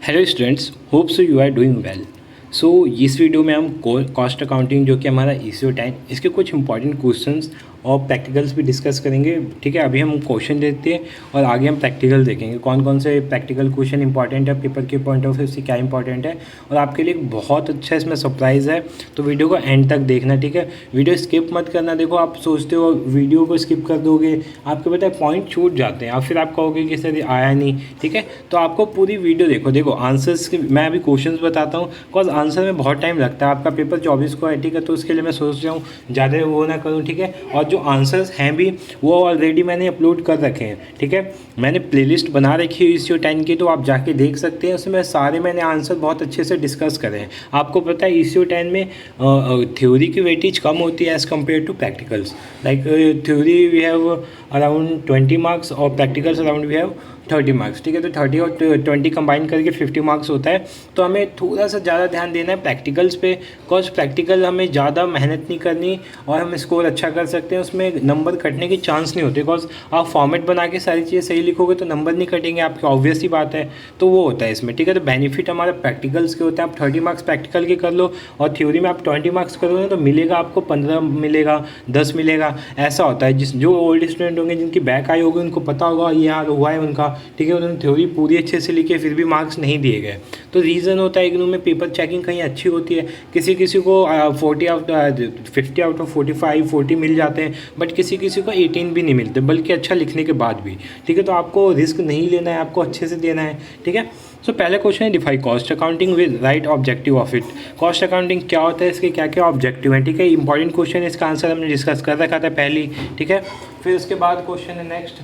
Hello students, hope so you are doing well. So इस video में हम cost accounting जो कि हमारा ईसीओ 10 इसके कुछ इंपॉर्टेंट क्वेश्चंस और प्रैक्टिकल्स भी डिस्कस करेंगे। ठीक है, अभी हम क्वेश्चन देखते हैं और आगे हम प्रैक्टिकल देखेंगे कौन कौन से प्रैक्टिकल क्वेश्चन इंपॉर्टेंट है पेपर के पॉइंट ऑफ व्यू से, क्या इंपॉर्टेंट है। और आपके लिए एक बहुत अच्छा इसमें सरप्राइज़ है, तो वीडियो को एंड तक देखना। ठीक है, वीडियो स्किप मत करना। देखो, आप सोचते हो वीडियो को स्किप कर दोगे, आपके पता है पॉइंट छूट जाते हैं, आप फिर आप कहोगे कि सर आया नहीं। ठीक है, तो आपको पूरी वीडियो देखो आंसर्स के मैं अभी क्वेश्चंस बताता हूँ, बिकॉज आंसर में बहुत टाइम लगता है। आपका पेपर 24 को है, ठीक है, तो उसके लिए मैं सोच रहा हूँ ज़्यादा वो ना करूँ। ठीक है, और जो आंसर्स हैं भी वो ऑलरेडी मैंने अपलोड कर रखे हैं। ठीक है, मैंने प्लेलिस्ट बना रखी है ईसीओ 10 की, तो आप जाके देख सकते हैं। उसमें सारे मैंने आंसर बहुत अच्छे से डिस्कस करे हैं। आपको पता है ईसीओ 10 में थ्योरी की वेटेज कम होती है as compare to practicals. Like theory we have around 20 marks और practicals around we have 30 marks. ठीक है, तो 30 और 20 कंबाइन करके 50 मार्क्स होता है। तो हमें थोड़ा सा ज़्यादा ध्यान देना है प्रैक्टिकल्स पे, बिकॉज प्रैक्टिकल हमें ज़्यादा मेहनत नहीं करनी और हम स्कोर अच्छा कर सकते हैं। उसमें नंबर कटने की चांस नहीं होते, बिकॉज आप फॉर्मेट बना के सारी चीज़ें सही लिखोगे तो नंबर नहीं कटेंगे आपके, ऑब्वियस ही बात है। तो वो होता है इसमें। ठीक है, तो बेनिफिट हमारा प्रैक्टिकल्स के होता है। आप 30 मार्क्स प्रैक्टिकल के कर लो और थ्योरी में आप 20 मार्क्स करोगे तो मिलेगा आपको 15 मिलेगा, 10 मिलेगा, ऐसा होता है। जिस जो ओल्ड स्टूडेंट होंगे जिनकी बैक आई होगी उनको पता होगा ये हाल हुआ है उनका। ठीक है, उन्होंने थ्योरी पूरी अच्छे से लिखी है फिर भी मार्क्स नहीं दिए गए। तो रीज़न होता है इग्नू में पेपर चेकिंग कहीं अच्छी होती है, किसी किसी को 50 आउट ऑफ 45 40 मिल जाते हैं, बट किसी किसी को 18 भी नहीं मिलते, बल्कि अच्छा लिखने के बाद भी। ठीक है, तो आपको रिस्क नहीं लेना है, आपको अच्छे से देना है। ठीक है, सो पहला क्वेश्चन है define cost accounting with right objective of it. Cost accounting क्या होता है, इसके क्या क्या ऑब्जेक्टिव हैं। ठीक है, इंपॉर्टेंट क्वेश्चन है, इसका आंसर हमने डिस्कस कर रखा था पहले। ठीक है, फिर उसके बाद क्वेश्चन है नेक्स्ट।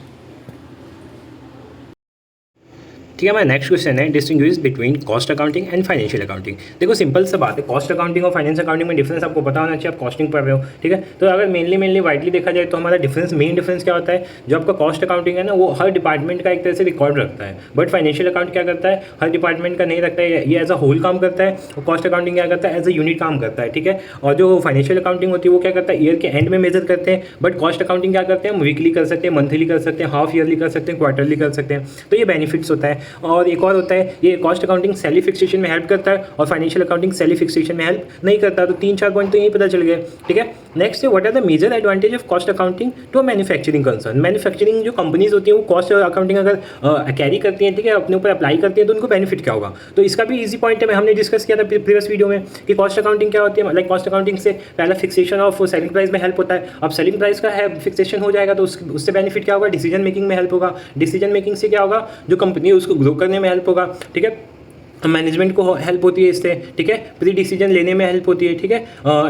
ठीक है, हमारा नेक्स्ट क्वेश्चन है distinguish between cost accounting and financial accounting. देखो सिंपल सा बात है, कॉस्ट अकाउंटिंग और फाइनेंस अकाउंटिंग में डिफरेंस आपको पता होना चाहिए। आप कॉस्टिंग पढ़ रहे हो, ठीक है, तो अगर मेनली वाइडली देखा जाए तो हमारा मेन डिफरेंस क्या होता है। जो आपका कॉस्ट अकाउंटिंग है ना, वो हर डिपार्टमेंट का एक तरह से रिकॉर्ड रखता है, बट फाइनेंशियल अकाउंट क्या करता है, हर डिपार्टमेंट का नहीं रखता है, ये एज अ होल काम करता है। और कॉस्ट अकाउंटिंग क्या करता है, एज अ यूनिट काम करता है। ठीक है, और जो फाइनेंशियल अकाउंटिंग होती है वो क्या करता है, ईयर के एंड में मेजर करते हैं, बट कॉस्ट अकाउंटिंग क्या करते हैं, हम वीकली कर सकते हैं, मंथली कर सकते हैं, हाफ ईयरली कर सकते हैं, क्वार्टरली कर सकते हैं। तो ये बेनिफिट्स होता है। और एक और होता है, ये कॉस्ट अकाउंटिंग सैलरी फिक्सेशन में हेल्प करता है और फाइनेंशियल अकाउंटिंग सैलरी फिक्सेशन में हेल्प नहीं करता। तो 3-4 पॉइंट तो यही पता चल गए। ठीक है, नेक्स्ट है what are the major advantage of cost accounting to manufacturing concern. Manufacturing जो कंपनीज होती हैं वो कॉस्ट अकाउंटिंग अगर कैरी करती हैं, ठीक है, अपने ऊपर अप्लाई करती हैं, तो उनको बेनिफिट क्या होगा। तो इसका भी ईजी पॉइंट है, हमने डिस्कस किया था प्रीवियस वीडियो में कि कॉस्ट अकाउंटिंग क्या होती है। लाइक कॉस्ट अकाउंटिंग से पहला फिक्सेशन ऑफ सेलिंग प्राइस में हेल्प होता है। अब सेलिंग प्राइस का है फिक्सेशन हो जाएगा तो उससे बेनिफिट क्या होगा, डिसीजन मेकिंग में हेल्प होगा। डिसीजन मेकिंग से क्या होगा, जो कंपनी है उसको ग्रो करने में हेल्प होगा। ठीक है, मैनेजमेंट को हेल्प होती है इससे। ठीक है, प्री डिसीजन लेने में हेल्प होती है। ठीक है,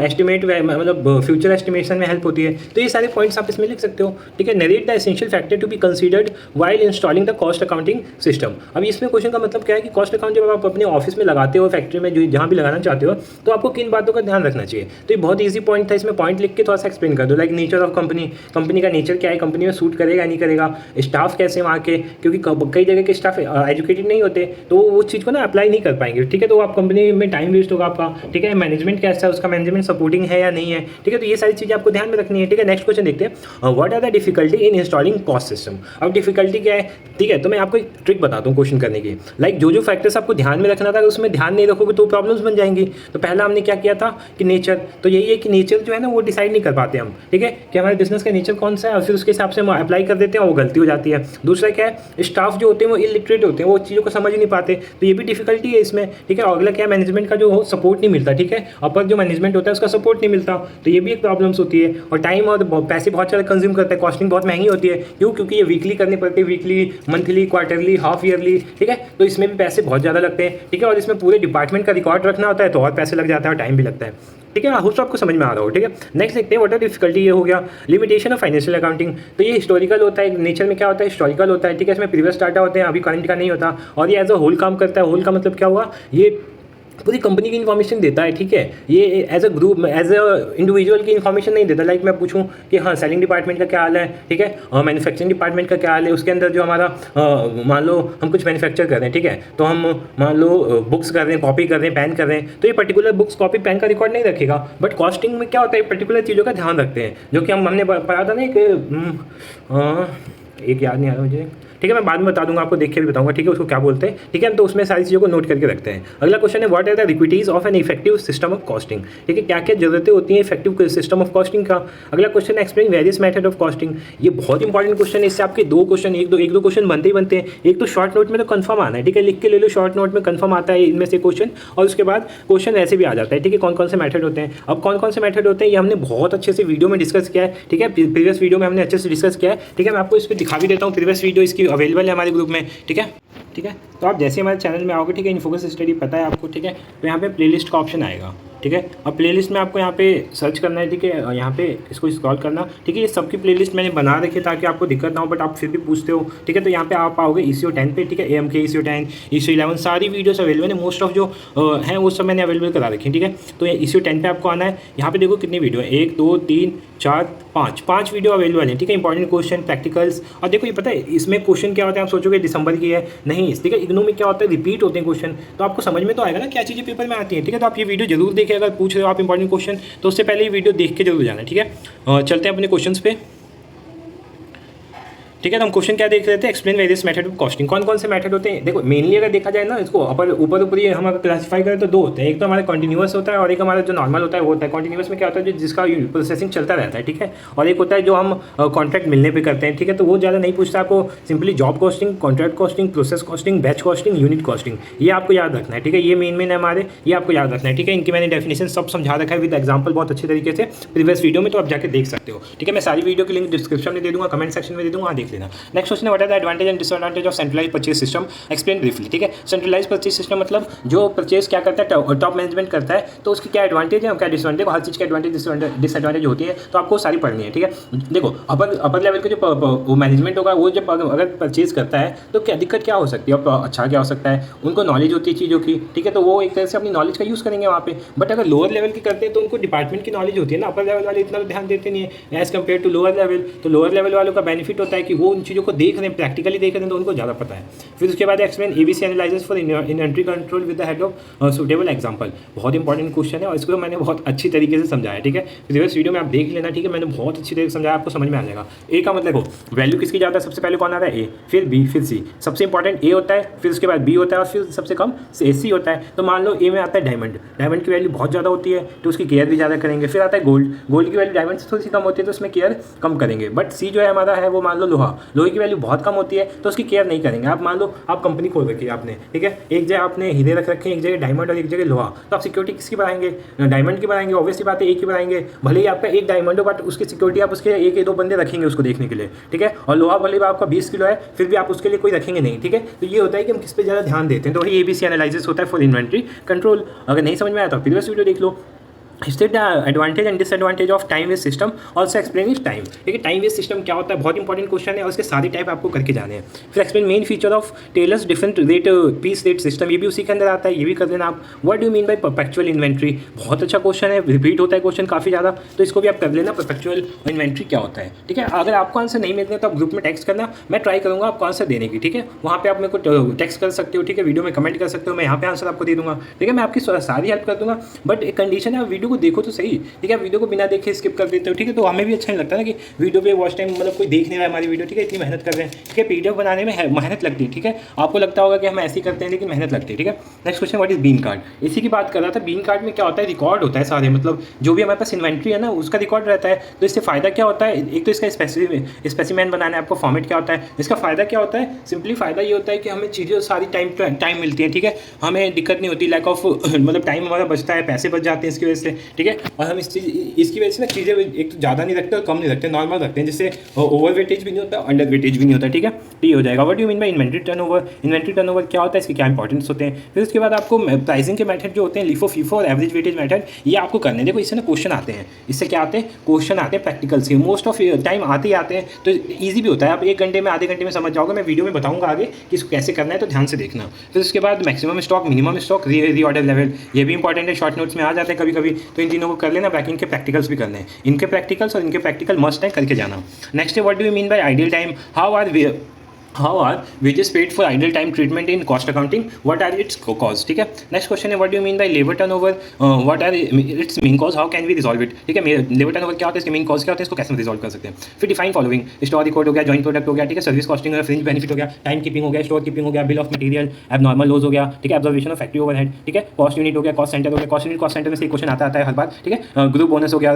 एस्टिमेट मतलब फ्यूचर एस्टिमेशन में हेल्प होती है। तो ये सारे पॉइंट्स आप इसमें लिख सकते हो। ठीक है, narrate the essential factor to be considered while installing the cost accounting system. अब इसमें क्वेश्चन का मतलब क्या है कि कॉस्ट अकाउंट जब आप अपने ऑफिस में लगाते हो, फैक्ट्री में जो जहाँ भी लगाना चाहते हो, तो आपको किन बातों का ध्यान रखना चाहिए। तो ये बहुत ईजी पॉइंट था, इसमें पॉइंट लिख के थोड़ा सा एक्सप्लेन कर दो। Like nature of company, company का नेचर क्या है, कंपनी में सूट करेगा नहीं करेगा, स्टाफ कैसे वहाँ के, क्योंकि कई जगह के स्टाफ एजुकेटेड नहीं होते तो वो उस चीज़ को ना अप्लाई नहीं कर पाएंगे। ठीक है, तो आप कंपनी में टाइम वेस्ट होगा आपका। ठीक है, मैनेजमेंट कैसा है, उसका मैनेजमेंट सपोर्टिंग है या नहीं है। ठीक है, तो ये सारी चीज़ें आपको ध्यान में रखनी है। ठीक है, नेक्स्ट क्वेश्चन देखते हैं, what are the difficulty in installing cost system. अब डिफिकल्टी क्या है, ठीक है, तो मैं आपको एक ट्रिक बताता हूँ क्वेश्चन करने की। लाइक जो फैक्टर्स आपको ध्यान में रखना था, उसमें ध्यान नहीं रखोगे तो प्रॉब्लम्स बन जाएंगी। तो पहला हमने क्या किया था कि नेचर, तो यही है कि नेचर जो है ना वो डिसाइड नहीं कर पाते हम। ठीक है, कि हमारे बिजनेस का नेचर कौन सा है और फिर उसके हिसाब से हम अप्लाई कर देते हैं और वो गलती हो जाती है। दूसरा क्या है, स्टाफ जो होते हैं वो इलिटरेट होते हैं, वो चीज़ों को समझ नहीं पाते, तो ये भी डिफिकल्टी है इसमें। ठीक है, अगला क्या, मैनेजमेंट का जो सपोर्ट नहीं मिलता। ठीक है, अपर जो मैनेजमेंट होता है उसका सपोर्ट नहीं मिलता, तो ये भी एक प्रॉब्लम्स होती है। और टाइम और पैसे बहुत सारे कंज्यूम करते हैं, कॉस्टिंग बहुत महंगी होती है। क्यों, क्योंकि ये वीकली करनी पड़ती है, weekly, monthly, quarterly, half yearly. ठीक है, तो इसमें भी पैसे बहुत ज़्यादा लगते हैं। ठीक है, और इसमें पूरे डिपार्टमेंट का रिकॉर्ड रखना होता है तो और पैसे लग जाता है और टाइम भी लगता है। ठीक है, आई होप आपको समझ में आ रहा हो। ठीक है, नेक्स्ट देखते हैं व्हाट आर डिफिकल्टी। ये हो गया लिमिटेशन ऑफ फाइनेंशियल अकाउंटिंग। तो ये हिस्टोरिकल होता है, नेचर में क्या होता है, हिस्टोरिकल होता है। ठीक है, इसमें प्रीवियस डाटा होते हैं, अभी करंट का नहीं होता, और ये एज अ होल काम करता है। होल का मतलब क्या हुआ, ये पूरी कंपनी की इन्फॉर्मेशन देता है। ठीक है, ये as a group, as a individual की इन्फॉर्मेशन नहीं देता। लाइक मैं पूछूं कि हाँ सेलिंग डिपार्टमेंट का क्या हाल है, ठीक है, और मैन्युफैक्चरिंग डिपार्टमेंट का क्या हाल है, उसके अंदर जो हमारा मान लो हम कुछ मैन्युफैक्चर कर रहे हैं, ठीक है, तो हम मान लो बुक्स कर रहे हैं, कॉपी कर रहे हैं, पेन कर रहे हैं, तो ये पर्टिकुलर बुक्स, कॉपी, पेन का रिकॉर्ड नहीं रखेगा। बट कॉस्टिंग में क्या होता है, पर्टिकुलर चीज़ों का ध्यान रखते हैं, जो कि हमने पढ़ा था ना एक याद नहीं आ रहा मुझे। ठीक है, मैं बाद में बता दूंगा आपको, देख के भी बताऊंगा, ठीक है, उसको क्या बोलते हैं, ठीक है, तो उसमें सारी चीज़ों को नोट करके रखते हैं। अगला क्वेश्चन है what are the requisites of an effective system of costing, ठीक है, क्या क्या जरूरतें होती हैं इफेक्टिव सिस्टम ऑफ कॉस्टिंग का। अगला question explain various method of costing, ये बहुत इंपॉर्टेंट क्वेश्चन है, इससे आपके दो क्वेश्चन एक दो क्वेश्चन बनते ही बनते हैं। एक तो शॉर्ट नोट में तो कंफर्म आना है, ठीक है, लिख के ले लो, शॉर्ट नोट में कंफर्म आता है इनमें से क्वेश्चन, और उसके बाद क्वेश्चन ऐसे भी आ जाता है, ठीक है, कौन कौन से मेथड होते हैं। अब कौन कौन से मेथड होते हैं ये हमने बहुत अच्छे से वीडियो में डिस्कस किया है, ठीक है, प्रीवियस वीडियो में हमने अच्छे से डिस्कस किया है, ठीक है, मैं आपको इस पर दिखा भी देता हूँ, प्रीवियस वीडियो इसकी अवेलेबल है हमारे ग्रुप में, ठीक है, ठीक है। तो आप जैसे हमारे चैनल में आओगे, ठीक है, इनफोकस स्टडी पता है आपको, ठीक है, तो यहाँ पे प्लेलिस्ट का ऑप्शन आएगा, ठीक है, अब प्लेलिस्ट में आपको यहाँ पे सर्च करना है, ठीक है, यहाँ पे इसको स्क्रॉल करना, ठीक है, ये सबकी प्लेलिस्ट मैंने बना रखी है ताकि आपको दिक्कत ना हो, बट आप फिर भी पूछते हो, ठीक है, तो यहाँ पे आप आओगे ECO 10 पे, ठीक है, AMK ECO 10 ECO 11 सारी वीडियोस अवेलेबल है, मोस्ट ऑफ जो हैं वो सब मैंने अवेलेबल करा रखी है, ठीक है। तो ये ECO 10 पे आपको आना है, यहाँ पे देखो कितनी वीडियो है, 1 2 3 4 5 वीडियो अवेलेबल है, ठीक है, इंपॉर्टेंट क्वेश्चन प्रैक्टिकल्स। और देखो ये पता है इसमें क्वेश्चन क्या होता है, आप सोचोगे दिसंबर की है, नहीं, ठीक है, इग्नू में क्या होता है, रिपीट होते हैं क्वेश्चन, तो आपको समझ में तो आएगा ना क्या चीज़ें पेपर में आती हैं, ठीक है, तो आप ये वीडियो जरूर देखें, अगर पूछ रहे हो आप इंपॉर्टेंट क्वेश्चन तो उससे पहले ये वीडियो देख के जरूर जाना, ठीक है। चलते हैं अपने क्वेश्चंस पे, ठीक है, तो हम क्वेश्चन क्या देख रहे थे, explain various method of costing, कौन कौन से मेथड होते हैं। देखो मेनली अगर देखा जाए ना, इसको ऊपर ऊपरी हम अगर क्लासीफाई करें तो दो होते हैं, एक तो हमारा कंटिन्यूअस होता है और एक हमारा जो नॉर्मल होता है वो होता है। कंटिन्यूअस में क्या होता है, जो जिसका प्रोसेसिंग चलता रहता है, ठीक है, और एक होता है जो हम कॉन्ट्रैक्ट मिलने पर करते हैं, ठीक है, तो वो ज़्यादा नहीं पूछता आपको, simply job costing, contract costing, process costing, batch costing, unit costing, ये आपको याद रखना है, ठीक है, ये मेन है हमारे, ये आपको याद रखना है, ठीक है। इनकी मैंने डेफिनेशन सब समझा रखा है विद एग्जाम्पल बहुत अच्छे तरीके से प्रीवियस वीडियो में, तो आप जाकर देख सकते हो, ठीक है, मैं सारी वीडियो की लिंक डिस्क्रिप्शन में दे दूँगा, कमेंट सेक्शन में दे दूँगा, देख लेना। Next question, what are the advantage and disadvantage of centralised purchase system, explain briefly, ठीक है। सेंट्रलाइज्ड परचेज सिस्टम मतलब जो परचेज क्या करता है, टॉप मैनेजमेंट करता है, तो उसकी क्या एडवांटेज है और क्या डिसएडवांटेज, हर चीज़ की एडवांटेज डिसएडवांटेज होती है, तो आपको सारी पढ़नी है, ठीक है। देखो अपर लेवल के जो मैनेजमेंट होगा वो जब अगर परचेज करता है तो क्या दिक्कत क्या हो सकती है, अच्छा क्या हो सकता है, उनको नॉलेज होती है चीज़ों की, ठीक है, तो वो एक तरह से अपनी नॉलेज का यूज़ करेंगे वहाँ पे। बट अगर लोअर लेवल की करते हैं तो उनको डिपार्टमेंट की नॉलेज होती है ना, अपर लेवल वाले इतना तो ध्यान देते नहीं है as compare to lower level. तो लोअर लेवल वालों का बेनिफिट होता है कि वो उन चीज़ों को देख रहे हैं, प्रैक्टिकली देख रहे हैं, तो उनको ज़्यादा पता है। फिर उसके बाद explain ABC analysis for inventory control with the head of suitable example, बहुत इंपॉर्टेंट क्वेश्चन है और इसको मैंने बहुत अच्छी तरीके से समझाया, ठीक है, प्रीवियस वीडियो में आप देख लेना, ठीक है, मैंने बहुत अच्छी तरीके से समझाया, आपको समझ में आ जाएगा। ए का मतलब देखो वैल्यू किसकी ज़्यादा है, सबसे पहले कौन आता है A, फिर B, फिर C, सबसे इंपॉर्टेंट A होता है, फिर उसके बाद B होता है और फिर सबसे कम C होता है। तो मान लो A में आता है डायमंड की वैल्यू बहुत ज़्यादा होती है तो उसकी केयर भी ज़्यादा करेंगे। फिर आता है गोल्ड की वैल्यू डायमंड से थोड़ी सी कम होती है तो उसमें केयर कम करेंगे। बट C जो है हमारा है वो मान लो लोहे की वैल्यू बहुत कम होती है तो उसकी केयर नहीं करेंगे। आप मान लो आप कंपनी खोल रखी है आपने, ठीक है, एक जगह आपने हीरे रख रखे हैं, एक जगह डायमंड और एक जगह लोहा, तो आप सिक्योरिटी किसकी बढ़ाएंगे, डायमंड की बढ़ाएंगे, ऑब्वियसली बात है एक ही बढ़ाएंगे। भले ही आपका एक डायमंड हो बट उसकी सिक्योरिटी आप उसके एक या दो बंदे रखेंगे उसको देखने के लिए, ठीक है, और लोहा भले ही आपका 20 किलो है फिर भी आप उसके लिए कोई रखेंगे नहीं, ठीक है। तो ये होता है कि हम किस पे ज़्यादा ध्यान देते हैं, तो वही ABC एनालिसिस होता है फॉर इन्वेंट्री कंट्रोल। अगर नहीं समझ में आया तो प्रीवियस वीडियो देख लो। State the advantage and disadvantage of time waste system, also explain is time, ठीक है, टाइम वेस्ट सिस्टम क्या होता है, बहुत इंपॉर्टेंट क्वेश्चन है और उसके सारे टाइप आपको करके जाने हैं। फिर explain main feature of Taylor's different rate piece rate system, ये भी उसी के अंदर आता है, ये भी कर देना आप। What do mean by perpetual inventory, बहुत अच्छा क्वेश्चन है, रिपीट होता है क्वेश्चन काफ़ी ज़्यादा, तो इसको भी आप कर लेना, परपेचुअल इन्वेंट्री क्या होता है, ठीक है। अगर आपको आंसर नहीं मिलते तो आप ग्रुप में टेक्स्ट करना, मैं ट्राई करूँगा आपको आंसर देने की, ठीक है, वहाँ पर आप मेरे को टेक्स्ट कर सकते हो, ठीक है, वीडियो में कमेंट कर सकते हो, मैं यहाँ पे आंसर आपको दे दूँगा, ठीक है, मैं आपकी सारी हेल्प कर दूँगा। बट एक कंडीशन है, आप वीडियो को देखो तो सही, ठीक है, वीडियो को बिना देखे स्किप कर देते हो, ठीक है, तो हमें भी अच्छा नहीं लगता ना कि वीडियो पे वॉच टाइम मतलब कोई देख नहीं रहा है हमारी वीडियो, ठीक है, इतनी मेहनत कर रहे हैं, ठीक है, PDF बनाने में मेहनत लगती है, ठीक है, आपको लगता होगा कि हम ऐसे ही करते हैं लेकिन मेहनत लगती है, ठीक है। Next question, what is bin card, इसी की बात कर रहा था। बीन कार्ड में क्या होता है, रिकॉर्ड होता है सारे, मतलब जो भी हमारे पास इन्वेंट्री है ना उसका रिकॉर्ड रहता है। तो इससे फ़ायदा क्या होता है, एक तो इसका स्पेसिमेन बनाना है आपको, फॉर्मेट क्या होता है, इसका फ़ायदा क्या होता है, सिंपली फ़ायदा ये होता है कि हमें चीज़ें सारी टाइम मिलती हैं, ठीक है, हमें दिक्कत नहीं होती, लैक ऑफ मतलब टाइम हमारा बचता है, पैसे बच जाते हैं इसकी वजह से, ठीक है, और हम इसकी वजह से ना चीज़ें एक तो ज़्यादा नहीं रखते और कम नहीं रखते, नॉर्मल रखते हैं, जिससे ओवर वेटेज भी नहीं होता, अंडर वेटेज भी नहीं होता, ठीक है, तो ये हो जाएगा। What do mean by inventory turnover, inventory turnover क्या होता है, इसके क्या इंपॉर्टेंस होते हैं। फिर उसके बाद आपको प्राइसिंग के मेथड जो होते हैं, लिफो फीफो और एवरेज वेटेज मेथड, ये आपको करने हैं। देखो इससे ना क्वेश्चन आते हैं, इससे क्या आते हैं, क्वेश्चन आते हैं प्रैक्टिकल्स के, मोस्ट ऑफ टाइम आते ही आते हैं, तो ईजी भी होता है, आप 1 घंटे में आधे घंटे में समझ जाओगे। मैं वीडियो में बताऊंगा आगे कि इसको कैसे करना है, तो ध्यान से देखना। फिर उसके बाद maximum stock, minimum stock, reorder level, ये भी इंपॉर्टेंट है, शॉर्ट नोट्स में आ जाते हैं कभी कभी, तो इन तीनों को कर लेना। बाकी इनके प्रैक्टिकल्स भी करने हैं, इनके प्रैक्टिकल्स और इनके प्रैक्टिकल मस्ट है, करके जाना। नेक्स्ट है what do you mean by ideal time, how are how are wages paid for idle time treatment in cost accounting, what are its cause, ठीक है। नेक्स्ट क्वेश्चन है, what do you mean by labour turnover, what are its main cause, how can we resolve it, ठीक है। Labour turnover क्या होता है, इसके main cause क्या होता है, इसको कैसे रिजॉल्व कर सकते हैं। फिर डिफाइन फॉलोइंग, स्टोर रिकॉर्ड हो गया, जॉइंट प्रोडक्ट हो गया, ठीक है, सर्विस कॉस्टिंग, फ्रिंज बेनिफिट हो गया, टाइम कीपिंग हो गया, स्टोर कीपिंग हो गया, bill of material, abnormal loss हो गया, ठीक है, ऑब्जर्वेशन ऑफ फैक्ट्री ओवरहेड, ठीक है, कॉस्ट यूनिट हो गया, कॉस्ट सेंटर हो गया, कॉस्ट यूनिट कॉस्ट सेंटर में से क्वेश्चन आता है हर बार, ठीक है। ग्रुप बोनस हो गया,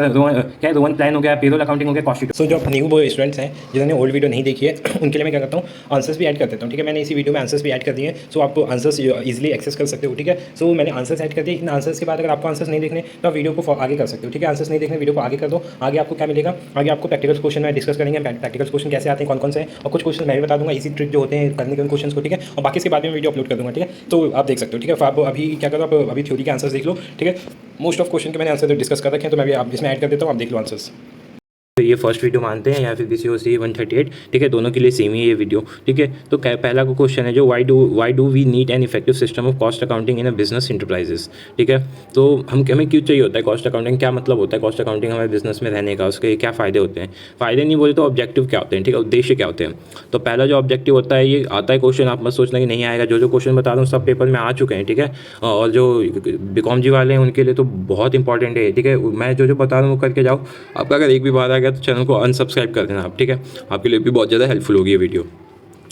क्या रोवन प्लान हो गया, पेरोल अकाउंटिंग हो गया, कॉस्ट शीट। सो जो न्यू स्टूडेंट्स हैं जिन्होंने ओल्ड वीडियो नहीं देखी है उनके लिए मैं क्या करता हूँ, आंसर्स भी ऐड कर देता हूँ, ठीक है। मैंने इसी वीडियो में आंसर्स भी ऐड कर दिए हैं, सो आप आंसर्स इजीली एक्सेस कर सकते हो, ठीक है। सो मैंने आंसर्स ऐड कर दिए, इन आंसर्स के बाद अगर आपको आंसर्स नहीं देखने तो आप वीडियो को आगे कर सकते हो, ठीक है। आंसर्स नहीं देखने, वीडियो को आगे कर दो, आगे आपको क्या मिलेगा, आगे आपको प्रैक्टिकल क्वेश्चन में डिस्कस करेंगे, प्रैक्टिकल क्वेश्चन कैसे आते हैं, कौन कौन से हैं, और कुछ क्वेश्चन मैं भी बता दूंगा, इसी ट्रिक जो होते हैं करने के उन क्वेश्चन को, ठीक है। और बाकी इसके बाद में वीडियो अपलोड कर दूंगा, ठीक है। तो आप देख सकते हो, ठीक है। आप अभी क्या करो, आप अभी थ्योरी के आंसर्स देख लो, ठीक है। मोस्ट ऑफ क्वेश्चन के मैंने आंसर डिस्कस कर रखे हैं, तो मैं भी आप इसमें ऐड कर देता हूँ, आप देख लो आंसर्स। तो ये फर्स्ट वीडियो मानते हैं या फिर BCOC 138, ठीक है, दोनों के लिए सेम ही ये वीडियो, ठीक है। तो पहला को क्वेश्चन है जो why do we need an effective system of cost accounting in a business enterprises, ठीक है। तो हमें क्यों चाहिए होता है कॉस्ट अकाउंटिंग, क्या मतलब होता है कॉस्ट अकाउंटिंग हमारे बिजनेस में रहने का, उसके क्या फ़ायदे होते हैं, फ़ायदे नहीं बोले तो ऑब्जेक्टिव क्या होते हैं, ठीक है, उद्देश्य क्या होते हैं। तो पहला जो ऑब्जेक्टिव होता है, ये आता है क्वेश्चन, आप मत सोचना कि नहीं आएगा, जो क्वेश्चन बता रहा हूँ सब पेपर में आ चुके हैं, ठीक है। और जो BCom जी वाले हैं उनके लिए तो बहुत इंपॉर्टेंट है, ठीक है। मैं जो बता रहा हूँ वो करके जाओ। आपका अगर एक भी बार आ गया तो चैनल को अनसब्सक्राइब कर देना आप, ठीक है। आपके लिए भी बहुत ज़्यादा हेल्पफुल होगी ये वीडियो।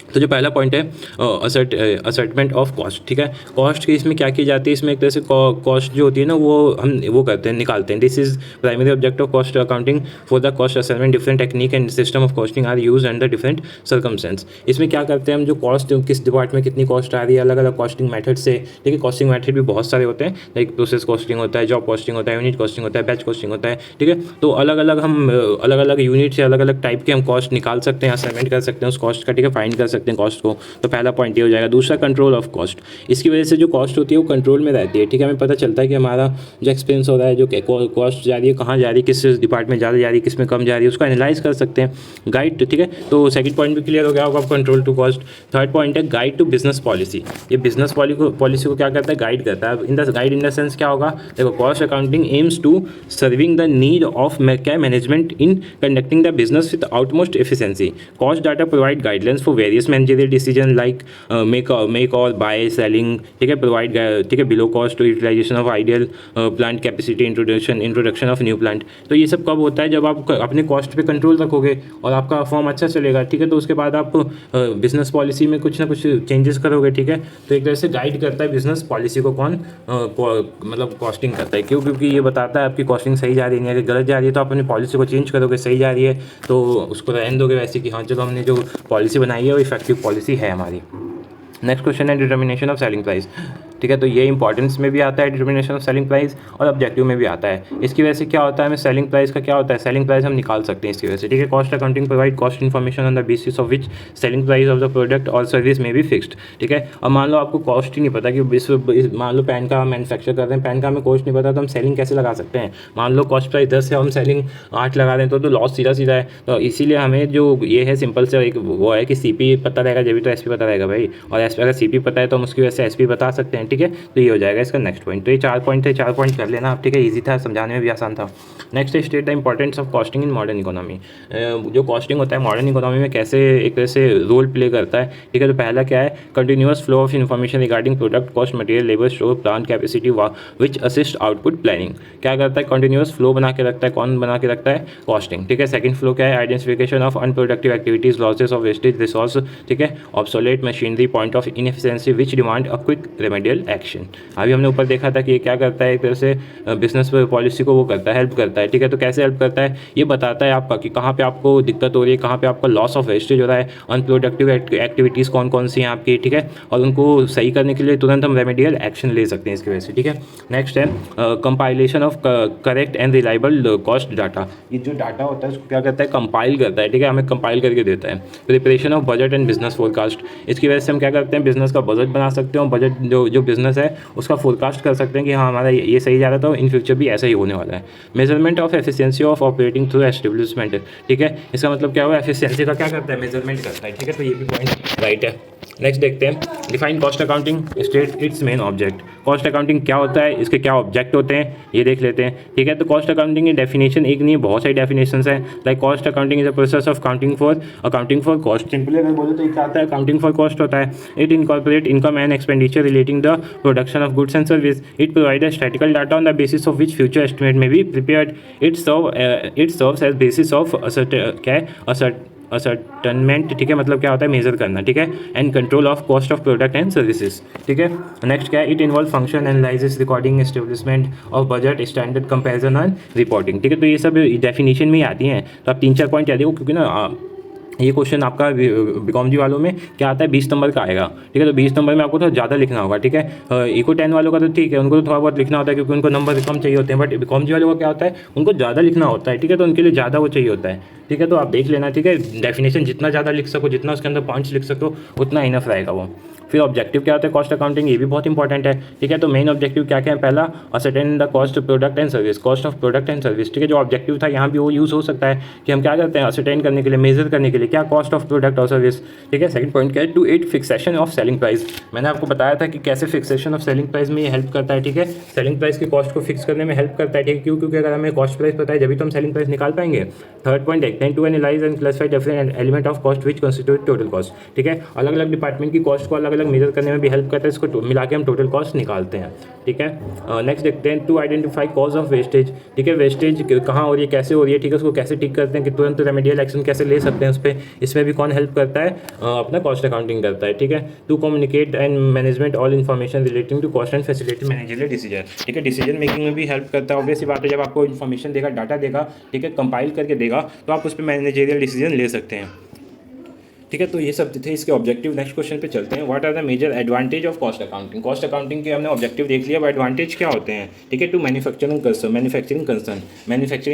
तो जो पहला पॉइंट है असर्टमेंट ऑफ कॉस्ट, ठीक है। कॉस्ट की इसमें क्या की जाती है, इसमें एक तरह से कॉस्ट जो होती है ना वो करते हैं, निकालते हैं। This is primary object of cost accounting for the cost assessment, different technique and system of costing are use and the different circumstance. इसमें क्या करते हैं हम, जो कॉस्ट किस डिपार्टमेंट में कितनी कॉस्ट आ रही है, अलग अलग कॉस्टिंग मेथड से, ठीक है। कॉस्टिंग मेथड भी बहुत सारे होते हैं, लाइक प्रोसेस कॉस्टिंग होता है, जॉब कॉस्टिंग होता है, यूनिट कॉस्टिंग होता है, बैच कॉस्टिंग होता है, ठीक है। तो अलग अलग यूनिट से अलग अलग टाइप के हम कॉस्ट निकाल सकते हैं, असाइनमेंट कर सकते हैं उस कॉस्ट का, ठीक है, फाइंड कर सकते हैं कॉस्ट को। तो पहला पॉइंट ये हो जाएगा। दूसरा कंट्रोल ऑफ कॉस्ट, इसकी वजह से जो कॉस्ट होती है वो कंट्रोल में रहती है, ठीक है। हमें पता चलता है कि हमारा जो एक्सपेंस हो रहा है, जो कॉस्ट जा रही है, कहाँ जा रही है, किस डिपार्टमेंट ज़्यादा जा रही है, किस में कम जा रही है, उसको एनालाइज कर सकते हैं, गाइड, ठीक है। तो सेकंड पॉइंट भी क्लियर हो गया होगा, control to cost. Third point है गाइड टू बिजनेस पॉलिसी। ये बिजनेस पॉलिसी को क्या करता है, गाइड करता है। गाइड इन द सेंस क्या होगा, देखो, cost accounting aims to serving the need of management in conducting the business with utmost efficiency. Cost data provide guidelines for various managerial decision like make और buy selling, ठीक है, provide, ठीक है, below cost utilisation of ideal plant capacity, introduction of new plant. तो ये सब कब होता है, जब आप अपने कॉस्ट पे कंट्रोल रखोगे और आपका फॉर्म अच्छा चलेगा, ठीक है। तो उसके बाद आप बिजनेस पॉलिसी में कुछ ना कुछ चेंजेस करोगे, ठीक है। तो एक तरह से गाइड करता है बिजनेस पॉलिसी को कौन, मतलब कॉस्टिंग करता है। क्यों, क्योंकि ये बताता है आपकी कॉस्टिंग सही जा रही है, अगर गलत जा रही है तो आप अपनी पॉलिसी को चेंज करोगे, सही जा रही है तो उसको रहने दोगे वैसे कि हाँ चलो हमने जो पॉलिसी बनाई है वो इफेक्टिव पॉलिसी है हमारी। नेक्स्ट क्वेश्चन है डिटर्मिनेशन ऑफ सेलिंग प्राइस, ठीक है। तो ये इंपॉर्टेंस में भी आता है, डिटर्मिनेशन ऑफ सेलिंग प्राइस, और ऑब्जेक्टिव में भी आता है। इसकी वजह से क्या होता है, हमें सेलिंग प्राइस का क्या होता है, सेलिंग प्राइस हम निकाल सकते हैं इसकी वजह से, ठीक है। Cost accounting provide cost information on the basis of which selling price of the product और सर्विस में भी फिक्स्ड, ठीक है। अब मान लो आपको कॉस्ट ही नहीं पता कि मान लो पेन का मैन्युफैक्चर कर रहे हैं, पेन का हमें कॉस्ट नहीं पता, तो हम सेलिंग कैसे लगा सकते हैं। मान लो कॉस्ट प्राइस 10 है, हम सेलिंग 8 लगा रहे हैं तो लॉस सीधा है। तो इसीलिए हमें जो ये है सिंपल से एक वो है कि CP पता रहेगा जब भी तो SP पता रहेगा भाई, और अगर CP पता है तो हम उसकी वजह से SP बता सकते हैं, ठीक है। तो ये हो जाएगा इसका नेक्स्ट पॉइंट। तो ये 4 पॉइंट थे, 4 पॉइंट कर लेना आप, ठीक है। इजी था, समझाने में भी आसान था। नेक्स्ट है state the importance of costing in modern economy. जो कॉस्टिंग होता है मॉडर्न इकोनॉमी में कैसे एक तरह से रोल प्ले करता है, ठीक है। तो पहला क्या है, continuous flow of information regarding product cost, material, labour, store, plant capacity which assist output planning. क्या करता है, कंटिन्यूअस फ्लो बना के रखता है, कौन बना के रखता है, कॉस्टिंग, ठीक है। सेकंड फ्लो क्या है, identification of unproductive activities, losses of wastage resource, ठीक है, obsolete machinery, point of inefficiency which demand a quick remedial action. अभी हमने ऊपर देखा था कि ये क्या करता है, एक तरह से बिजनेस पॉलिसी को वो करता है, हेल्प करता है, ठीक है। तो कैसे हेल्प करता है, ये बताता है आपका कि कहाँ पे आपको दिक्कत हो रही है, कहाँ पे आपका लॉस ऑफ वेस्टेज हो रहा है, अनप्रोडक्टिव एक्टिविटीज़ कौन कौन सी हैं आपकी, ठीक है, और उनको सही करने के लिए तुरंत हम रेमेडियल एक्शन ले सकते हैं इसकी वजह से, ठीक है। नेक्स्ट है compilation of correct and reliable cost data. ये जो डाटा होता है उसको क्या करता है, कंपाइल करता है, ठीक है, हमें कंपाइल करके देता है। Preparation of budget and business forecast, इसकी वजह से हम क्या करते हैं, बिजनेस का बजट बना सकते हैं और बजट जो बिजनेस है उसका फोरकास्ट कर सकते हैं कि हाँ हमारा ये सही जा रहा था, इन फ्यूचर भी ऐसा ही होने वाला है। Measurement of efficiency of operating through establishment, ठीक है। इसका मतलब क्या हुआ, एफिशिएंसी का क्या करता है, मेजरमेंट करता है, ठीक है। तो ये भी पॉइंट राइट है। नेक्स्ट देखते हैं, define cost accounting, state it's main object. Cost accounting क्या होता है, इसके क्या ऑब्जेक्ट होते हैं, ये देख लेते हैं। ठीक है, तो कॉस्ट अकाउंटिंग की डेफिनेशन एक नहीं, बहुत सारी डेफिनेशंस है। Like cost accounting is a process of accounting for cost. Simply अगर बोले तो ये क्या आता है, अकाउंटिंग फॉर कॉस्ट होता है। It incorporate income and expenditure relating the production of goods and service. It provide a statistical data on the basis of which future estimate may be prepared. It serves as basis of क्या है, असर्टनमेंट। ठीक है, मतलब क्या होता है, major करना। ठीक है, and control of cost of product and services. ठीक है, नेक्स्ट क्या है, it involve function analysis, recording, establishment of budget, standard comparison and reporting. ठीक है, तो ये सब डेफिनेशन में ही आती हैं। तो आप 3-4 पॉइंट याद रखो, क्योंकि ना ये क्वेश्चन आपका बीकॉम जी वालों में क्या आता है, 20 नंबर का आएगा। ठीक है, तो 20 नंबर में आपको थोड़ा ज़्यादा लिखना होगा। ठीक है, इको 10 वालों का तो ठीक है, उनको तो थोड़ा बहुत लिखना होता है क्योंकि उनको नंबर कम चाहिए होते हैं। बट बीकॉम जी वालों का क्या होता है, उनको ज़्यादा लिखना होता है। ठीक है, तो उनके लिए ज़्यादा वो चाहिए होता है। ठीक है, तो आप देख लेना। ठीक है, डेफिनेशन जितना ज़्यादा लिख सको, जितना उसके अंदर पॉइंट्स लिख सको, उतना इनफ रहेगा वो। फिर ऑब्जेक्टिव क्या होता है कॉस्ट अकाउंटिंग, ये भी बहुत इंपॉर्टेंट है। ठीक है, तो मेन ऑब्जेक्टिव क्या क्या है, पहला ascertain the cost product and service, cost of product and service. ठीक है, जो ऑब्जेक्टिव था यहाँ भी वो यूज़ हो सकता है कि हम क्या करते हैं, असर्टेन करने के लिए, मेजर करने के लिए, क्या कॉस्ट ऑफ प्रोडक्ट और सर्विस। ठीक है, सेकंड पॉइंट क्या है, to aid fixation of selling price. मैंने आपको बताया था कि कैसे फिक्सेशन ऑफ सेलिंग प्राइस में ये हेल्प करता है। ठीक है, सेलिंग प्राइस की कॉस्ट को फिक्स करने में हेल्प करता है। ठीक है, क्यों, क्योंकि अगर हमें कॉस्ट प्राइस पता है जब भी तो हम सेलिंग प्राइस निकाल पाएंगे। थर्ड पॉइंट देखते हैं, to analyse and classify different element of cost which constitute total cost. ठीक है, अलग अलग डिपार्टमेंट की कॉस्ट को अलग अलग मेजर करने में भी हेल्प करता है, इसको मिला के हम टोटल कॉस्ट निकालते हैं। ठीक है, नेक्स्ट देखते हैं, to identify cause of wastage. ठीक है, वेस्टेज कहाँ हो रही है, कैसे हो रही है। ठीक है, उसको कैसे ठीक करते हैं, कि तुरंत रेमेडियल एक्शन कैसे ले सकते हैं उस पर, इसमें भी कौन हेल्प करता है, अपना कॉस्ट अकाउंटिंग करता है। ठीक है, to communicate and management all information relating to cost and facility managerial decision. ठीक है, डिसीजन मेकिंग में भी हेल्प करता है। ऑब्वियस बात है, जब आपको इन्फॉर्मेशन देगा, डाटा देगा, ठीक है, कंपाइल करके देगा, तो आप उस पर मैनेजरियल डिसीजन ले सकते हैं। ठीक है, तो ये सब थे इसके ऑब्जेक्टिव। नेक्स्ट क्वेश्चन पे चलते हैं, what are the major advantage of cost accounting. Cost accounting के हमने ऑब्जेक्टिव देख लिया, अब एडवांटेज क्या होते हैं। ठीक है, टू मैन्युफैक्चरिंग